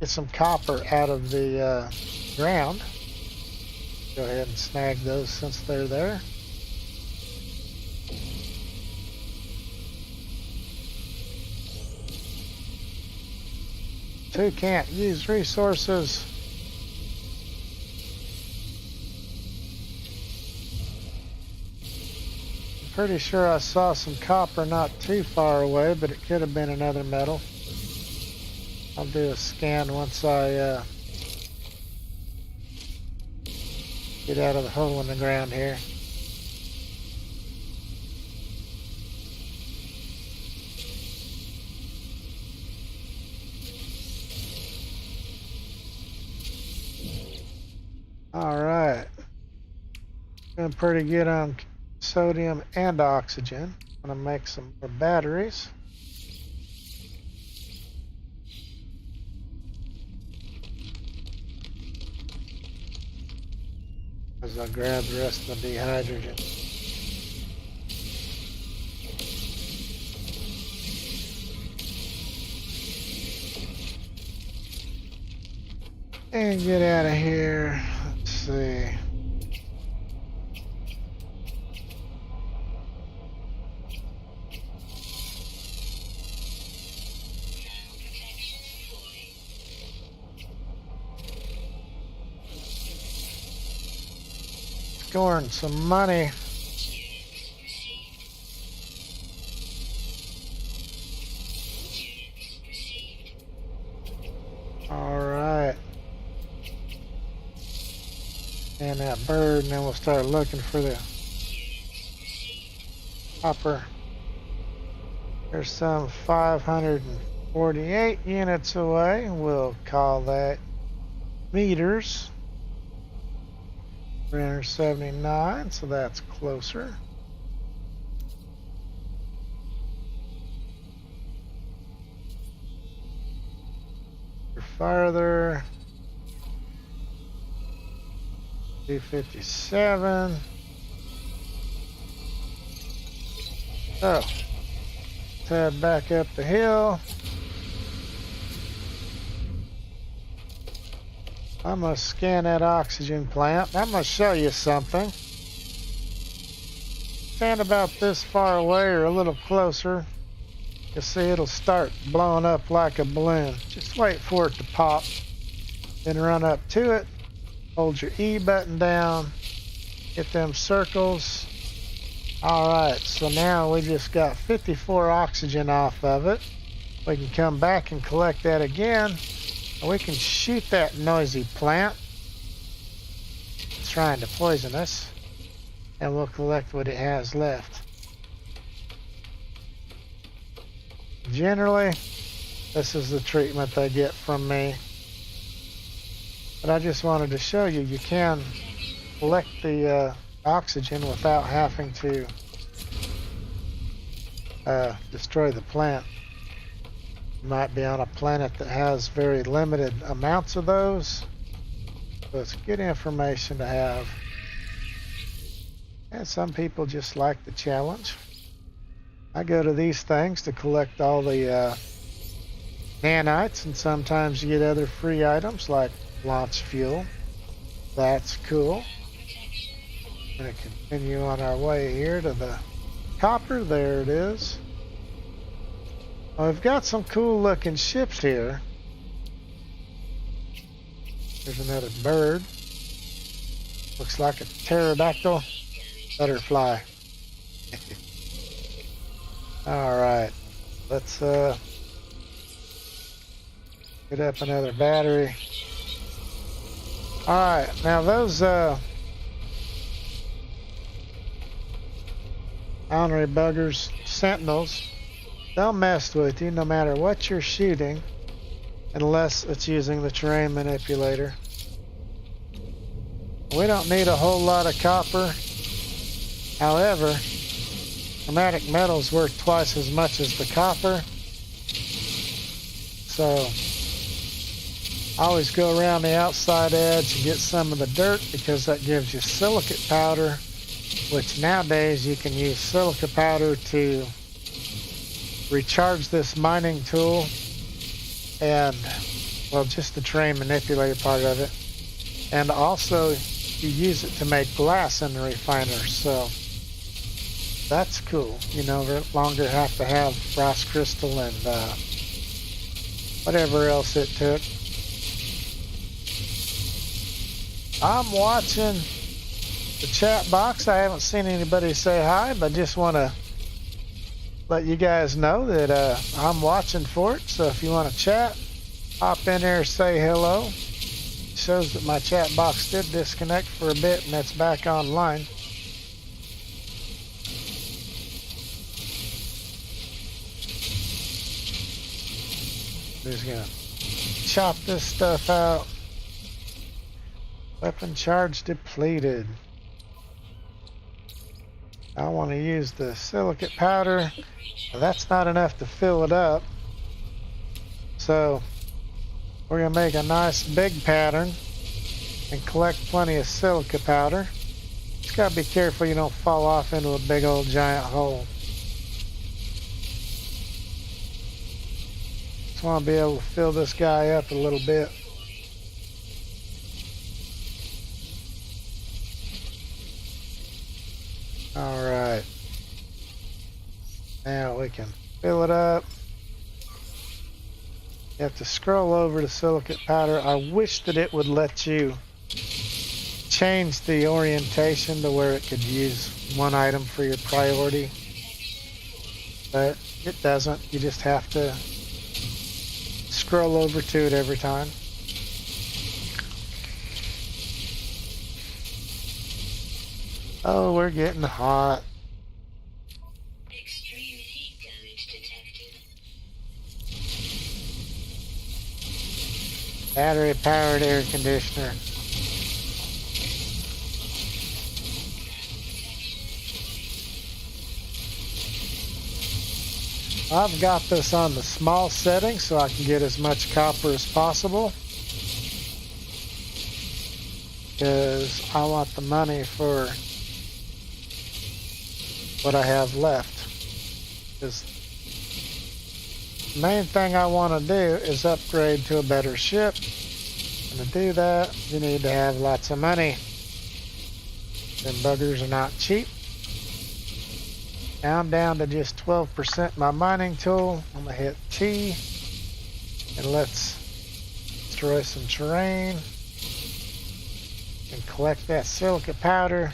some copper out of the ground. Go ahead and snag those since they're there. Two can't use resources. I'm pretty sure I saw some copper not too far away, but it could have been another metal. I'll do a scan once I get out of the hole in the ground here. All right, doing pretty good on sodium and oxygen. I'm gonna make some more batteries. As I grab the rest of the dehydrogen. And get out of here. Let's see. Scoring some money. All right. And that bird, and then we'll start looking for the copper. There's some 548 units away. We'll call that meters. 379, so that's closer. Farther. 257. So, let's head back up the hill. I'm going to scan that oxygen plant. I'm going to show you something. Stand about this far away or a little closer. You'll see it'll start blowing up like a balloon. Just wait for it to pop. Then run up to it. Hold your E button down. Get them circles. Alright, so now we just got 54 oxygen off of it. We can come back and collect that again. We can shoot that noisy plant. It's trying to poison us. And we'll collect what it has left. Generally, this is the treatment they get from me. But I just wanted to show you, you can collect the oxygen without having to destroy the plant. You might be on a planet that has very limited amounts of those. So it's good information to have. And some people just like the challenge. I go to these things to collect all the nanites, and sometimes you get other free items like launch fuel. That's cool. We're going to continue on our way here to the copper. There it is. Well, we've got some cool looking ships here. There's another bird. Looks like a pterodactyl butterfly. Alright, let's get up another battery. Alright, now those ornery buggers, sentinels, they'll mess with you no matter what you're shooting, unless it's using the terrain manipulator. We don't need a whole lot of copper. However, chromatic metal is worth twice as much as the copper. So I always go around the outside edge and get some of the dirt because that gives you silicate powder, which nowadays you can use silica powder to recharge this mining tool and, well, just the terrain manipulator part of it. And also you use it to make glass in the refiner, so that's cool. You no longer have to have frost crystal and whatever else it took. I'm watching the chat box. I haven't seen anybody say hi, but just want to let you guys know that I'm watching for it. So if you want to chat, hop in there, say hello. It shows that my chat box did disconnect for a bit, and that's back online. Just gonna chop this stuff out. Weapon charge depleted. I want to use the silicate powder. Now, that's not enough to fill it up. So we're going to make a nice big pattern and collect plenty of silica powder. Just got to be careful you don't fall off into a big old giant hole. Just want to be able to fill this guy up a little bit. Alright. Now we can fill it up. You have to scroll over to silicate powder. I wish that it would let you change the orientation to where it could use one item for your priority. But it doesn't. You just have to scroll over to it every time. Oh, we're getting hot. Extreme heat damage detected. Battery powered air conditioner. I've got this on the small setting so I can get as much copper as possible, because I want the money for what I have left. Because the main thing I want to do is upgrade to a better ship, and to do that you need to have lots of money. Them buggers are not cheap. Now I'm down to just 12% my mining tool. I'm gonna hit T and let's destroy some terrain and collect that silica powder.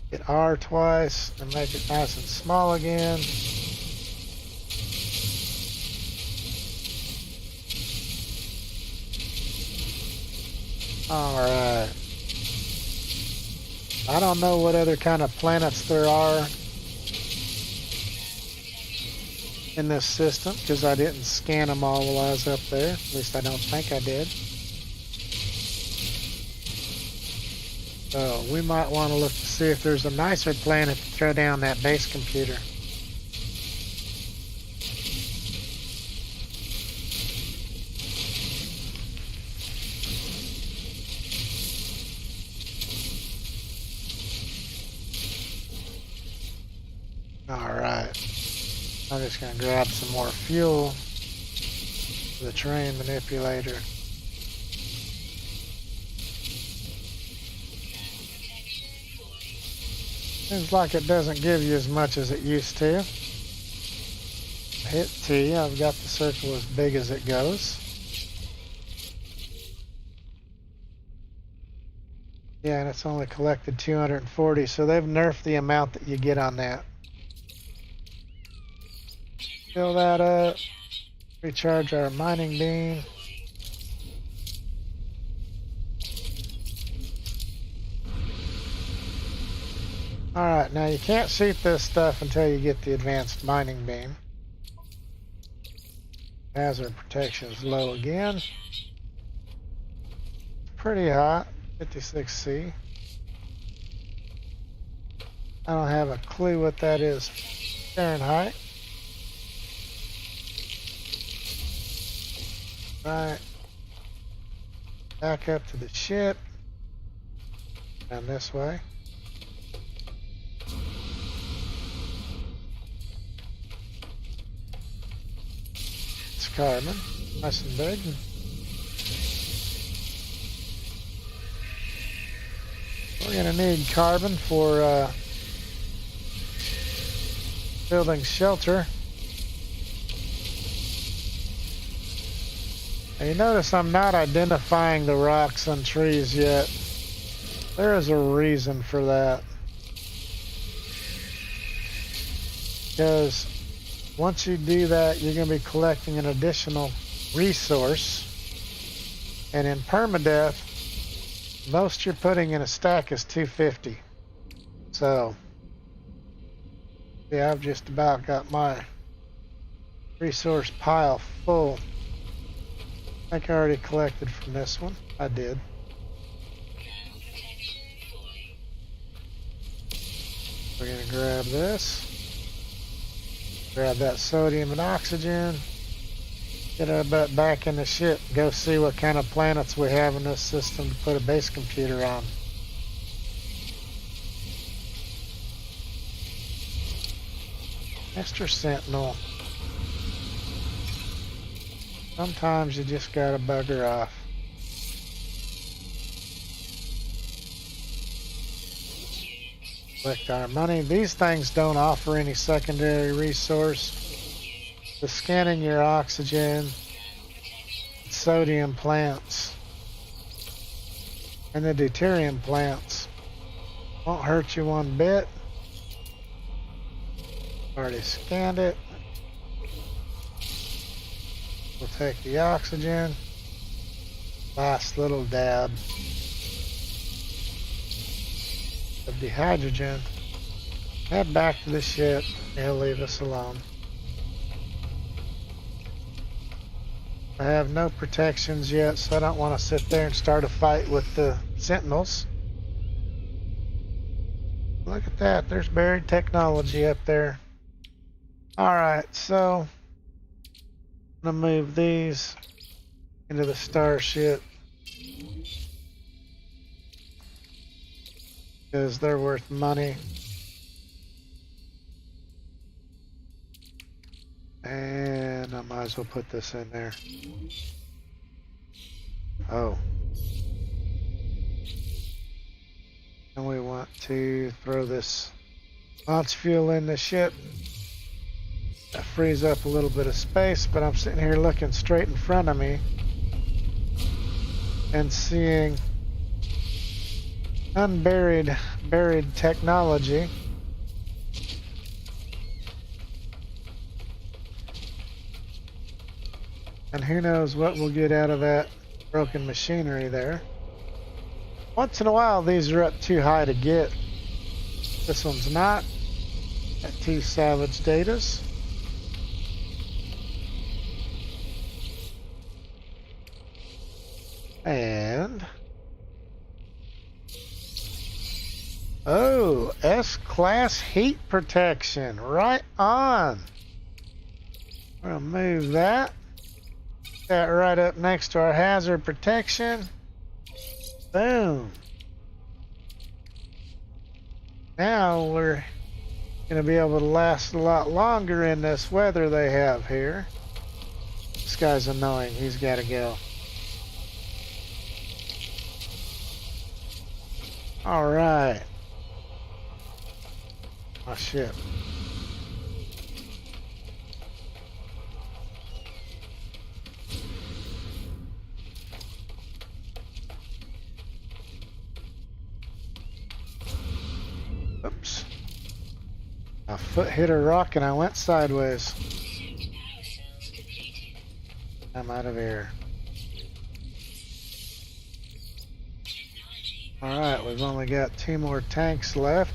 Hit R twice and make it nice and small again. Alright. I don't know what other kind of planets there are in this system because I didn't scan them all while I was up there. At least I don't think I did. So we might want to look to see if there's a nicer planet to throw down that base computer. Alright. I'm just going to grab some more fuel for the terrain manipulator. Seems like it doesn't give you as much as it used to. Hit T, I've got the circle as big as it goes. Yeah, and it's only collected 240, so they've nerfed the amount that you get on that. Fill that up. Recharge our mining beam. Alright, now you can't shoot this stuff until you get the advanced mining beam. Hazard protection is low again. pretty hot. 56C. I don't have a clue what that is Fahrenheit. Right. Back up to the ship. Down this way. It's carbon. Nice and big. We're going to need carbon for building shelter. Now you notice I'm not identifying the rocks and trees yet. There is a reason for that. Because once you do that, you're going to be collecting an additional resource. And in Permadeath, most you're putting in a stack is 250. So, yeah, I've just about got my resource pile full. I think I already collected from this one. I did. We're going to grab this. Grab that sodium and oxygen. Get our butt back in the ship. Go see what kind of planets we have in this system to put a base computer on. Mr. Sentinel. Sometimes you just gotta bugger off. Collect our money. These things don't offer any secondary resource. The scanning your oxygen, sodium plants, and the deuterium plants won't hurt you one bit. Already scanned it. We'll take the oxygen. Last little dab of the hydrogen. Head back to the ship. He'll leave us alone. I have no protections yet, so I don't want to sit there and start a fight with the sentinels. Look at that. There's buried technology up there. Alright, so I'm going to move these into the starship because they're worth money. And I might as well put this in there. Oh. And we want to throw this launch fuel in the ship. That frees up a little bit of space, but I'm sitting here looking straight in front of me and seeing buried technology. And who knows what we'll get out of that broken machinery there. Once in a while, these are up too high to get. This one's not. Got 2 salvage datas. And oh, S-class heat protection, right on. We'll move that. That right up next to our hazard protection. Boom. Now we're going to be able to last a lot longer in this weather they have here. This guy's annoying. He's got to go. All right. Oh, shit. Oops. My foot hit a rock and I went sideways. I'm out of air. Alright, we've only got 2 more tanks left.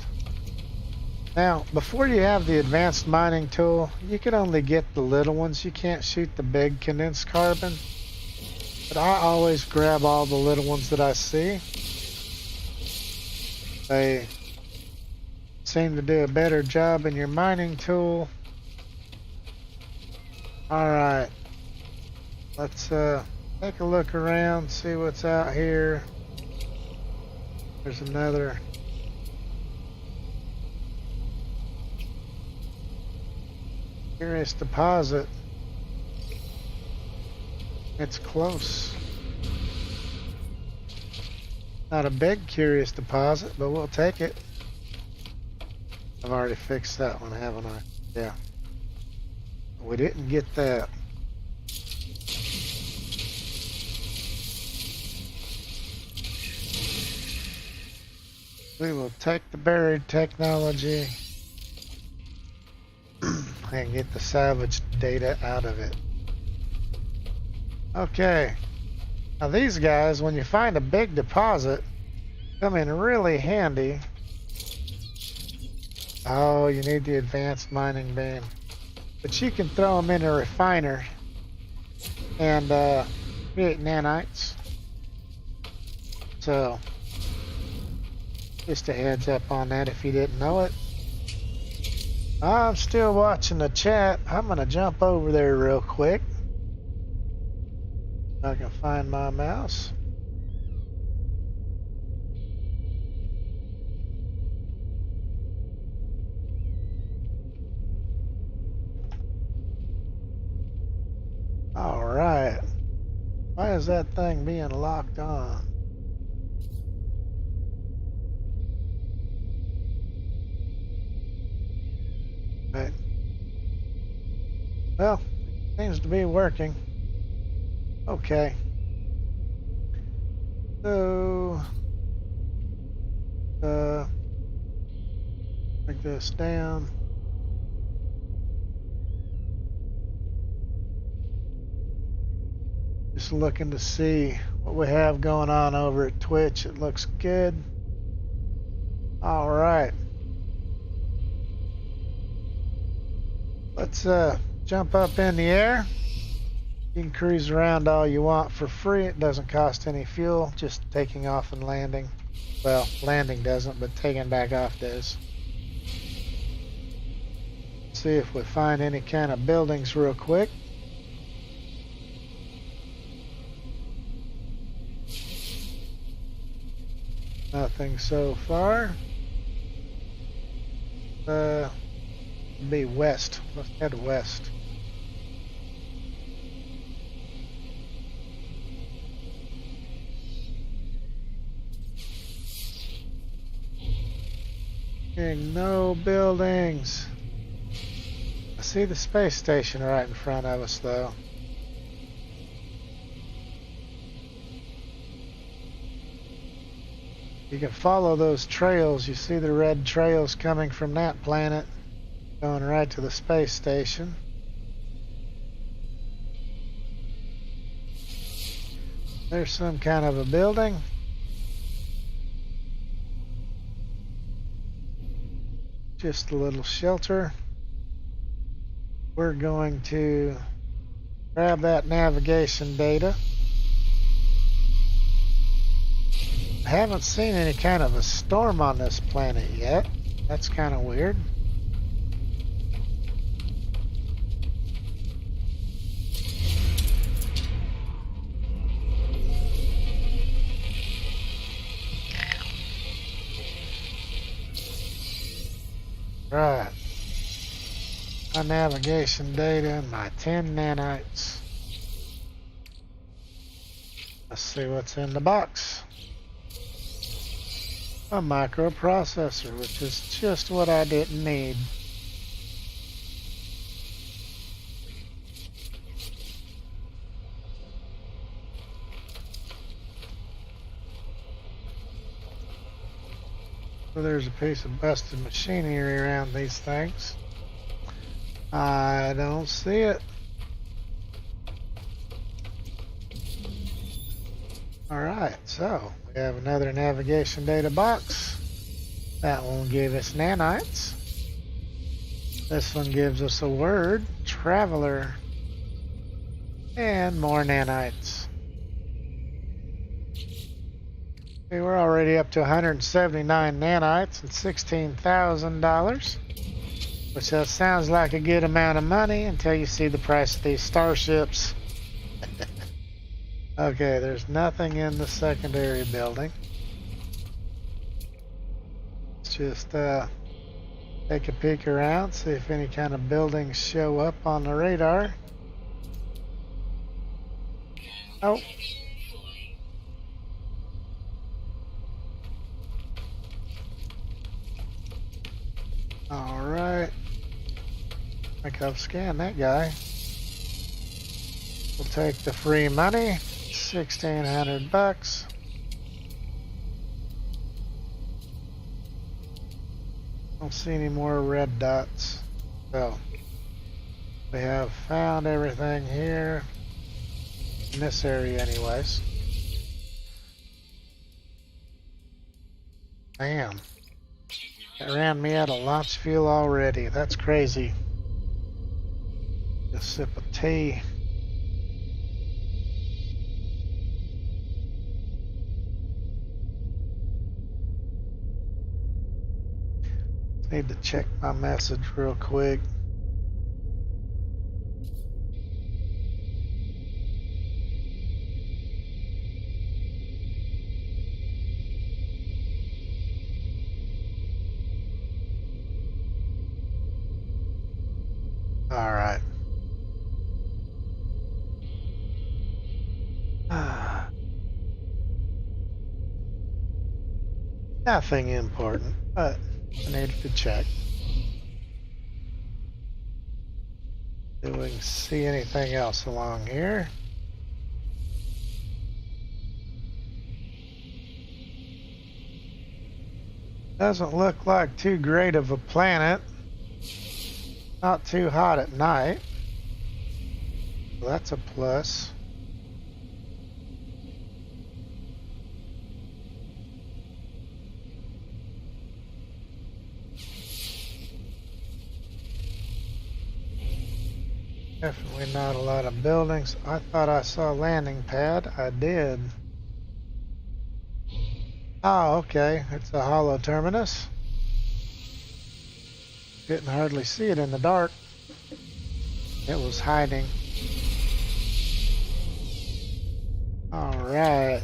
Now, before you have the advanced mining tool, you can only get the little ones. You can't shoot the big condensed carbon. But I always grab all the little ones that I see. They seem to do a better job in your mining tool. Alright. Let's take a look around, see what's out here. There's another curious deposit. It's close. Not a big curious deposit, but we'll take it. I've already fixed that one, haven't I? Yeah. We didn't get that. We will take the buried technology and get the salvage data out of it. Okay. Now these guys, when you find a big deposit, come in really handy. Oh, you need the advanced mining beam. But you can throw them in a refiner and create nanites. So, just a heads up on that if you didn't know it. I'm still watching the chat. I'm going to jump over there real quick. If I can find my mouse. All right. Why is that thing being locked on? Right. Well, seems to be working. Okay. So, break this down. Just looking to see what we have going on over at Twitch. It looks good. All right. Let's jump up in the air. You can cruise around all you want for free. It doesn't cost any fuel, just taking off and landing. Well, landing doesn't, but taking back off does. See if we find any kind of buildings real quick. Nothing so far. Be west. Let's head west. No buildings. I see the space station right in front of us, though. You can follow those trails. You see the red trails coming from that planet, going right to the space station. There's some kind of a building. Just a little shelter. We're going to grab that navigation data. I haven't seen any kind of a storm on this planet yet. That's kind of weird. Right. My navigation data and my 10 nanites. Let's see what's in the box. A microprocessor, which is just what I didn't need. So there's a piece of busted machinery around these things. I don't see it. Alright, so we have another navigation data box. That one will give us nanites. This one gives us a word, traveler, and more nanites. We were already up to 179 nanites and $16,000, which that sounds like a good amount of money until you see the price of these starships. Okay, there's nothing in the secondary building. Let's just take a peek around, see if any kind of buildings show up on the radar. Oh. Alright. I think I've scanned that guy. We'll take the free money. 1,600 bucks. Don't see any more red dots. So we have found everything here in this area anyways. Damn. It ran me out of launch fuel already. That's crazy. Just sip of tea. Need to check my message real quick. All right. Nothing important, but I needed to check. See if we can see anything else along here. Doesn't look like too great of a planet. Not too hot at night. So that's a plus. Definitely not a lot of buildings. I thought I saw a landing pad. I did. Oh, okay. It's a hollow terminus. Didn't hardly see it in the dark. It was hiding. All right.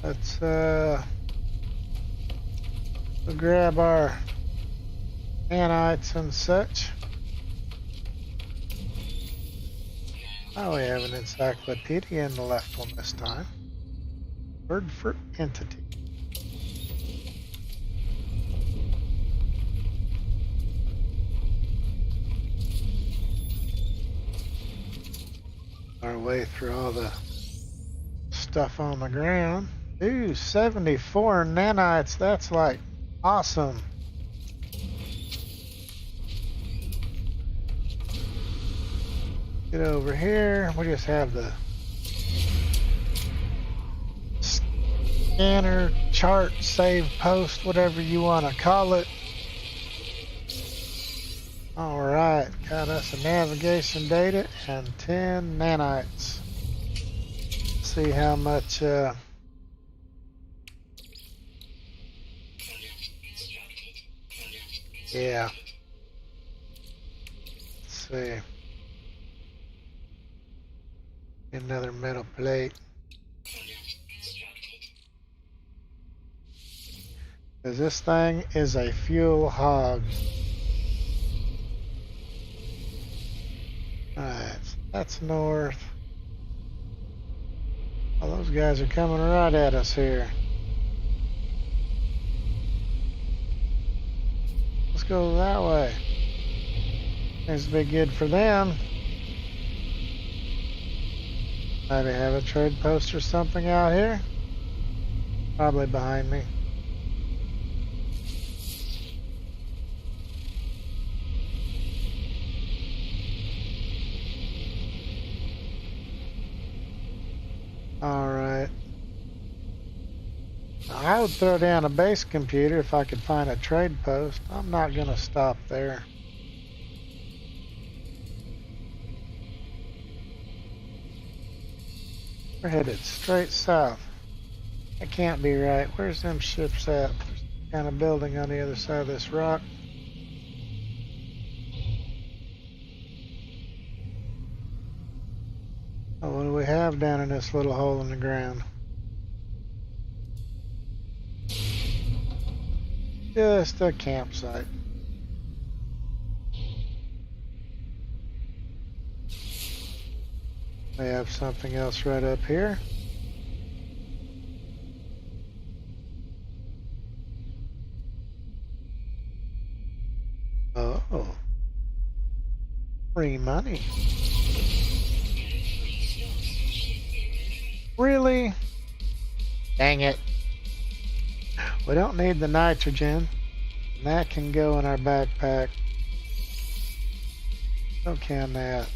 Let's we'll grab our nanites and such. Oh, we have an encyclopedia in the left one this time. Word for entity. Our way through all the stuff on the ground. Ooh, 74 nanites. That's like awesome. Get over here. We just have the scanner, chart, save, post, whatever you want to call it. All right, got us a navigation data and 10 nanites. See how much. Yeah. Let's see. Another metal plate. Because this thing is a fuel hog. Alright, that's north. Oh, those guys are coming right at us here. Let's go that way. Seems to be good for them. Maybe have a trade post or something out here. Probably behind me. Alright. I would throw down a base computer if I could find a trade post. I'm not going to stop there. We're headed straight south. That can't be right. Where's them ships at? There's some kind of building on the other side of this rock. Oh, what do we have down in this little hole in the ground? Just a campsite. We have something else right up here. Oh, free money. Really? Dang it. We don't need the nitrogen. That can go in our backpack. So can that.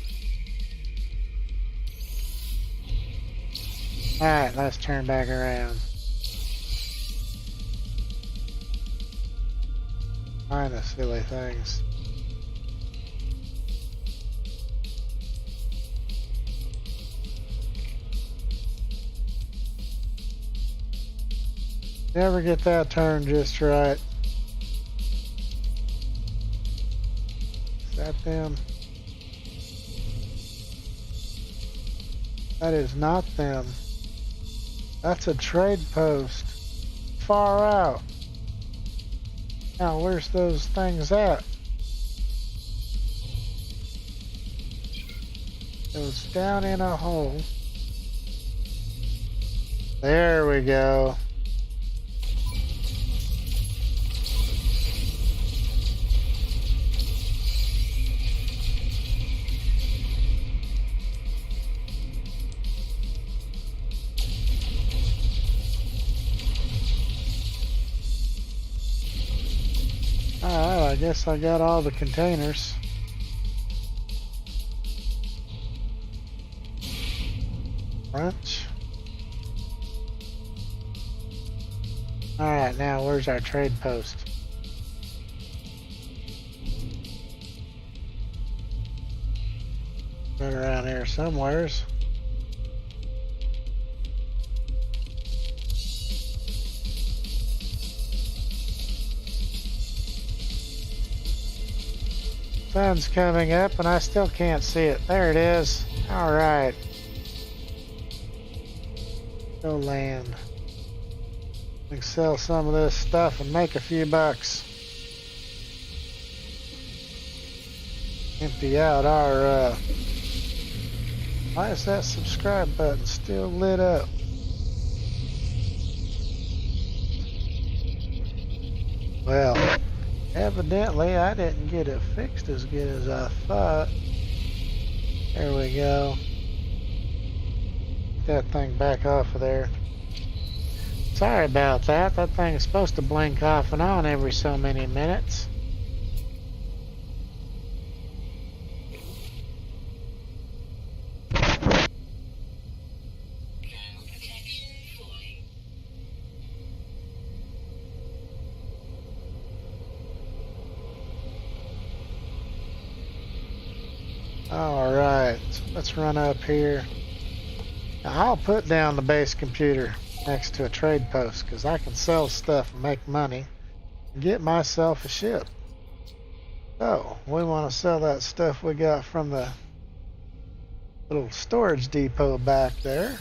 Alright, let's turn back around. Find the silly things. Never get that turned just right. Is that them? That is not them. That's a trade post. Far out. Now, where's those things at? It was down in a hole. There we go. Alright, I guess I got all the containers. Crunch. Alright, now where's our trade post? Right around here somewheres. Sun's coming up and I still can't see it. There it is. Alright. Go land. We can sell some of this stuff and make a few bucks. Empty out our, why is that subscribe button still lit up? Well, evidently I didn't get it fixed as good as I thought. There we go. Get that thing back off of there. Sorry about that. That thing is supposed to blink off and on every so many minutes. Alright, so let's run up here. Now, I'll put down the base computer next to a trade post because I can sell stuff and make money and get myself a ship. So, we want to sell that stuff we got from the little storage depot back there.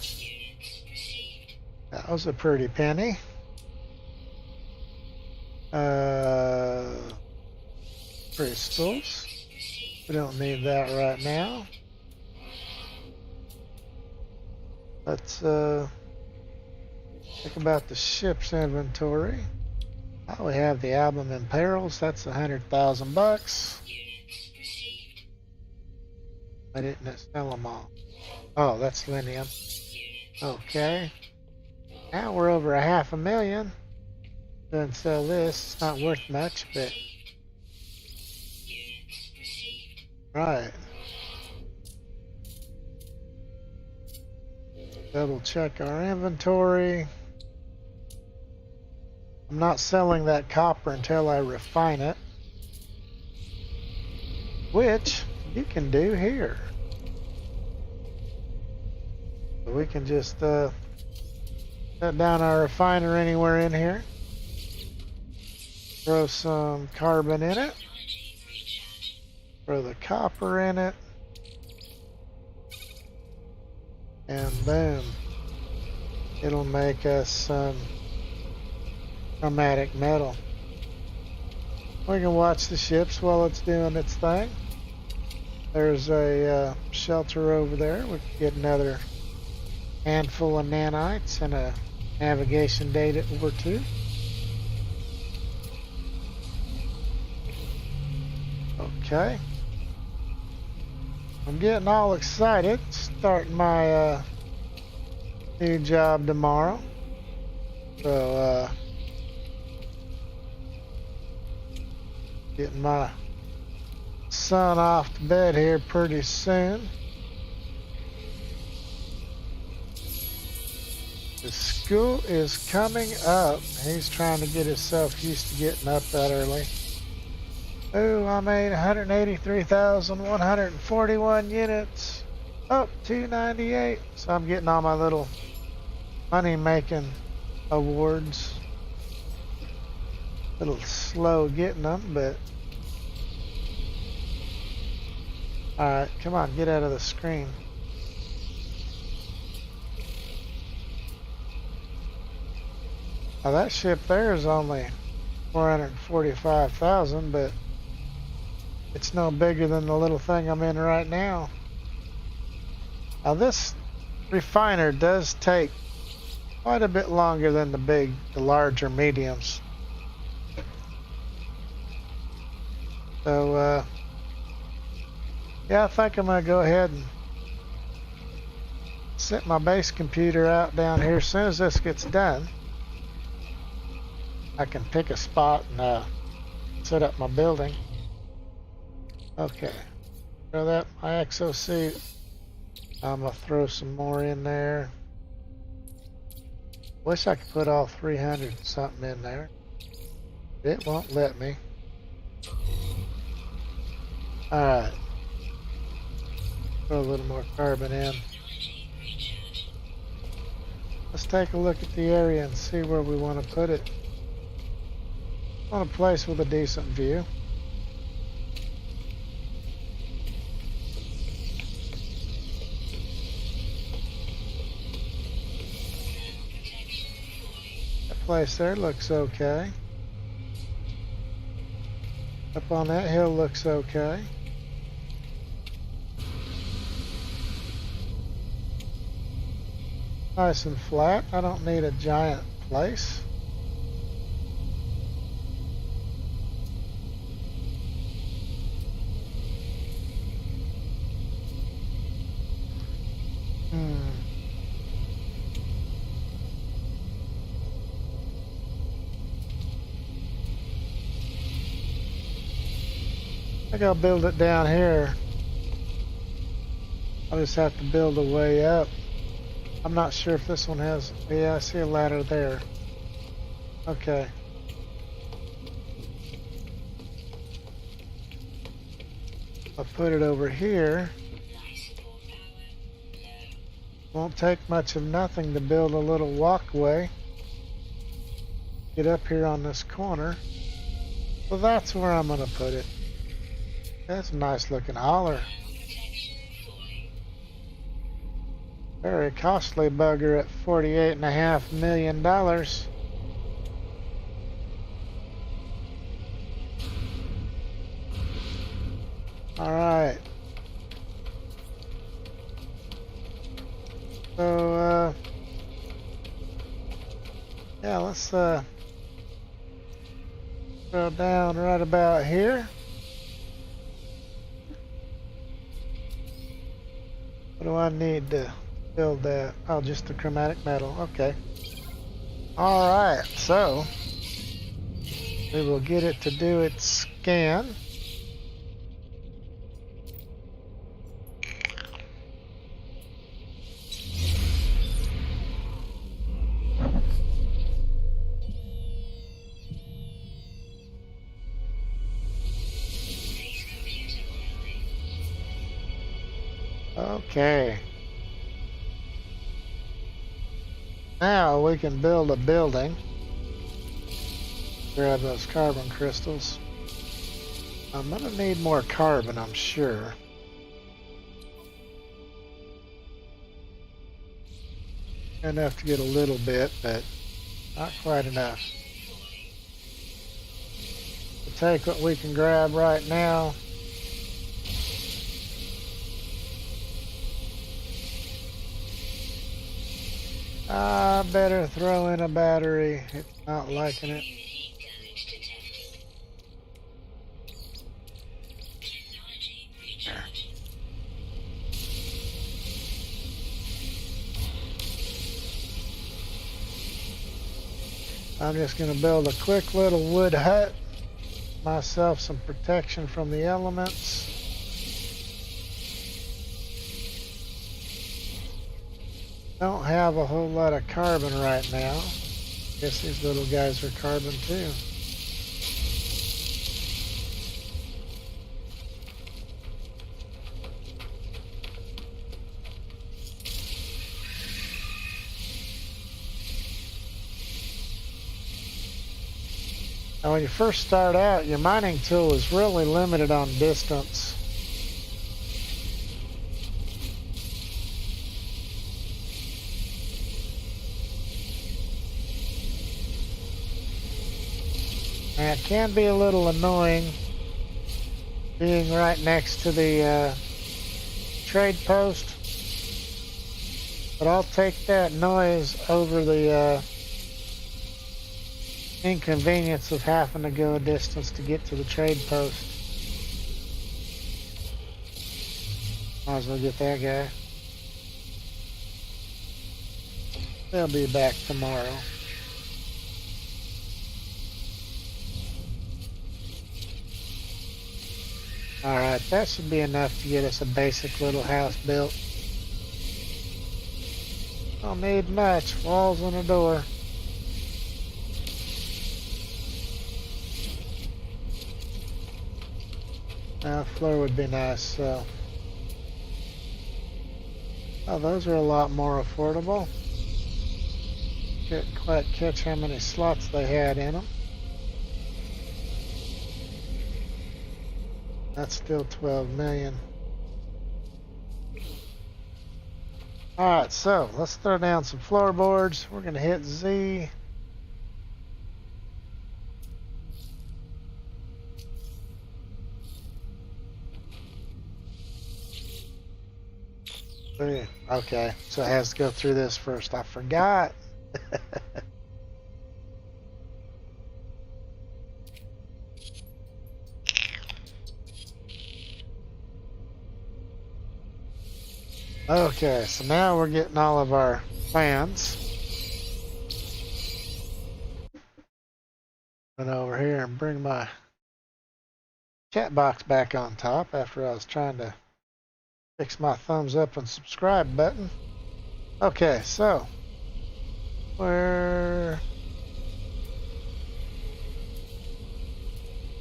That was a pretty penny. Crystals. We don't need that right now. Let's think about the ship's inventory. Oh, we have the album in perils. That's $100,000. Why didn't it sell them all? Oh, that's Linium. Okay. Now we're over $500,000. Doesn't sell this. It's not worth much, but right. Double check our inventory. I'm not selling that copper until I refine it, which you can do here. So we can just set down our refiner anywhere in here. Throw some carbon in it. Throw the copper in it. And boom. It'll make us some chromatic metal. We can watch the ships while it's doing its thing. There's a shelter over there. We can get another handful of nanites and a navigation data or two. Okay. I'm getting all excited. Starting my new job tomorrow. So, getting my son off to bed here pretty soon. The school is coming up. He's trying to get himself used to getting up that early. Oh, I made 183,141 units. Up 298. So I'm getting all my little money making awards. A little slow getting them, but alright, come on, get out of the screen. Now that ship there is only 445,000, but it's no bigger than the little thing I'm in right now. Now this refiner does take quite a bit longer than the larger mediums. So, yeah, I think I'm going to go ahead and set my base computer out down here. As soon as this gets done, I can pick a spot and set up my building. Okay, throw that my exosuit. I'm going to throw some more in there. Wish I could put all 300 something in there. It won't let me. Alright. Throw a little more carbon in. Let's take a look at the area and see where we want to put it. I want a place with a decent view. That place there looks okay. Up on that hill looks okay. Nice and flat. I don't need a giant place. I think I'll build it down here. I'll just have to build a way up. I'm not sure if this one has... Yeah, I see a ladder there. Okay. I'll put it over here. Won't take much of nothing to build a little walkway. Get up here on this corner. So that's where I'm going to put it. That's a nice looking holler. Very costly bugger at $48.5 million. Alright. So, yeah, let's go down right about here. What do I need to build that? Oh, just the chromatic metal. Okay. Alright, so we will get it to do its scan. Okay. Now we can build a building. Grab those carbon crystals. I'm gonna need more carbon, I'm sure. Enough to get a little bit, but not quite enough. We'll take what we can grab right now. I better throw in a battery. It's not liking it. Heat damage detected. Technology recharging. I'm just going to build a quick little wood hut. Myself some protection from the elements. Don't have a whole lot of carbon right now. Guess these little guys are carbon too. Now when you first start out, your mining tool is really limited on distance. And it can be a little annoying being right next to the trade post, but I'll take that noise over the inconvenience of having to go a distance to get to the trade post. Might as well get that guy. They'll be back tomorrow. Alright, that should be enough to get us a basic little house built. Don't need much, walls and a door. Now, floor would be nice, so. Oh, those are a lot more affordable. Couldn't quite catch how many slots they had in them. That's still 12 million. Alright, so let's throw down some floorboards. We're going to hit Z. Okay, so it has to go through this first. I forgot. Okay, so now we're getting all of our plans. Run over here and bring my chat box back on top after I was trying to fix my thumbs up and subscribe button. Okay, so we're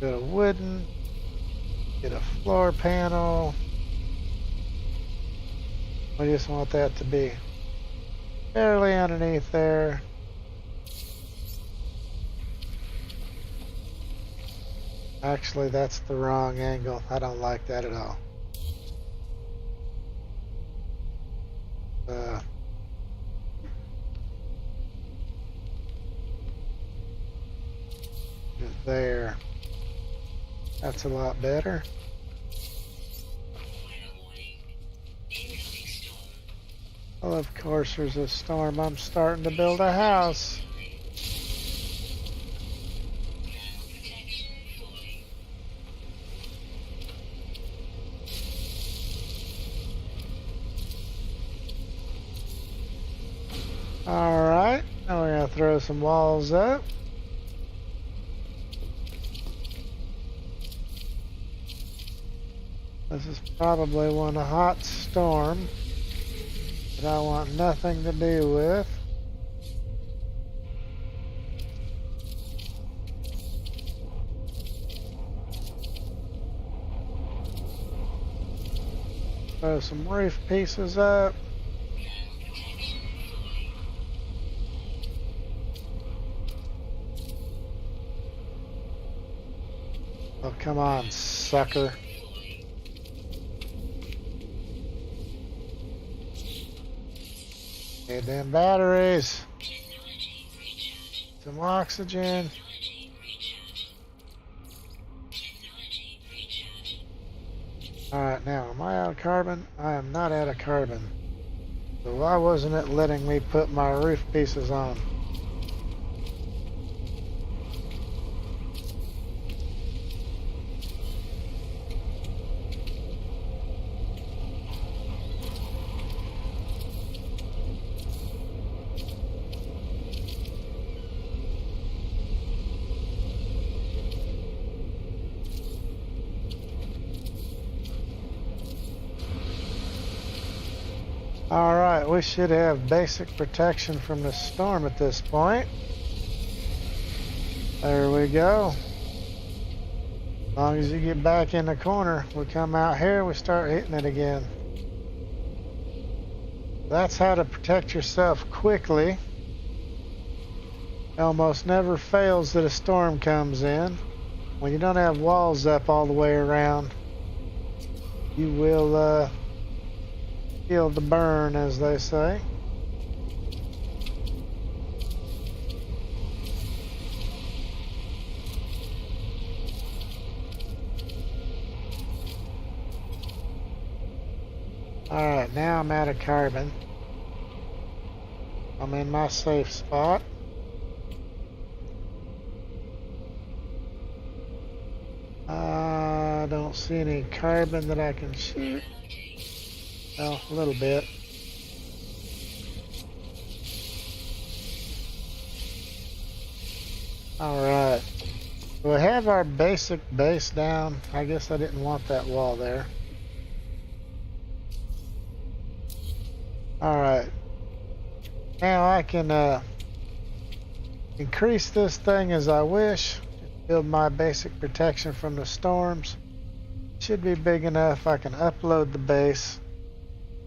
get a wooden, get a floor panel. I just want that to be barely underneath there. Actually, that's the wrong angle. I don't like that at all. Just there. That's a lot better. Well, of course there's a storm. I'm starting to build a house. Alright, now we're going to throw some walls up. This is probably one a hot storm that I want nothing to do with. Throw some roof pieces up. Oh, come on, sucker. Need them batteries. Technology recharge. Some oxygen. Technology recharge. Technology recharge. Alright, now, am I out of carbon? I am not out of carbon. So why wasn't it letting me put my roof pieces on? Alright, we should have basic protection from the storm at this point. There we go. As long as you get back in the corner, we come out here, we start hitting it again. That's how to protect yourself quickly. It almost never fails that a storm comes in. When you don't have walls up all the way around, you will feel the burn, as they say. Alright, now I'm out of carbon. I'm in my safe spot. I don't see any carbon that I can shoot. Well, a little bit. Alright. We have our basic base down. I guess I didn't want that wall there. Alright. Now I can increase this thing as I wish. Build my basic protection from the storms. Should be big enough. I can upload the base.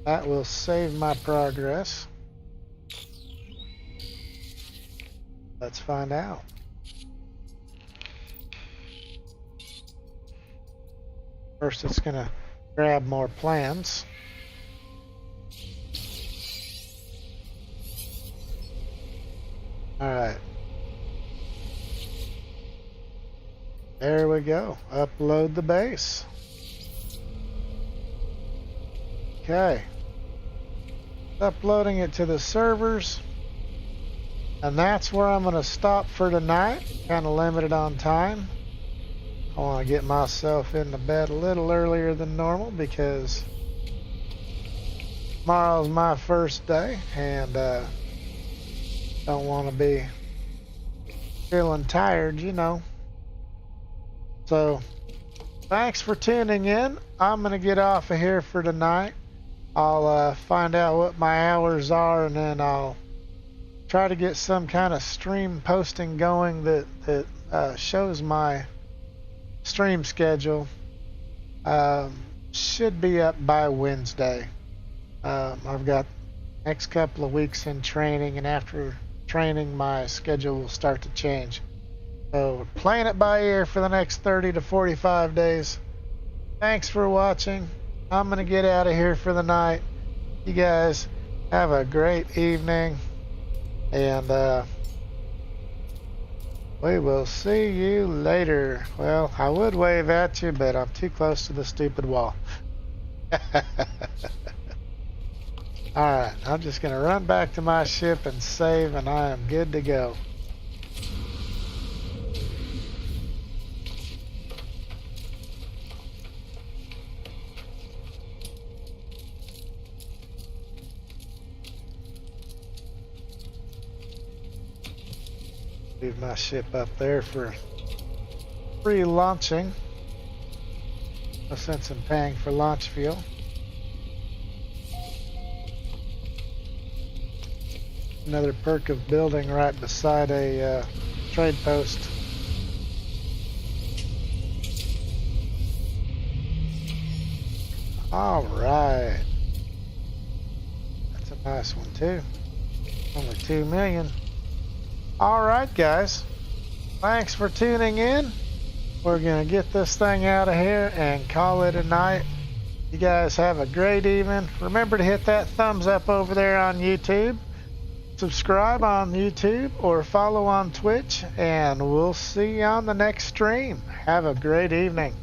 That will save my progress. Let's find out. First, it's going to grab more plans. Alright. There we go. Upload the base. Okay. Uploading it to the servers. And that's where I'm going to stop for tonight. Kind of limited on time. I want to get myself into bed a little earlier than normal because tomorrow's my first day and don't want to be feeling tired, you know. So, thanks for tuning in. I'm going to get off of here for tonight. I'll find out what my hours are and then I'll try to get some kind of stream posting going that shows my stream schedule. Should be up by Wednesday. I've got next couple of weeks in training, and after training my schedule will start to change. So we're playing it by ear for the next 30 to 45 days. Thanks for watching. I'm going to get out of here for the night. You guys have a great evening. And we will see you later. Well, I would wave at you, but I'm too close to the stupid wall. Alright, I'm just going to run back to my ship and save, and I am good to go. Leave my ship up there for free launching. No sense in paying for launch fuel. Another perk of building right beside a trade post. All right. That's a nice one too. Only 2 million. All right, guys. Thanks for tuning in. we're going to get this thing out of here and call it a night. You guys have a great evening. Remember to hit that thumbs up over there on YouTube. Subscribe on YouTube or follow on Twitch, and we'll see you on the next stream. Have a great evening.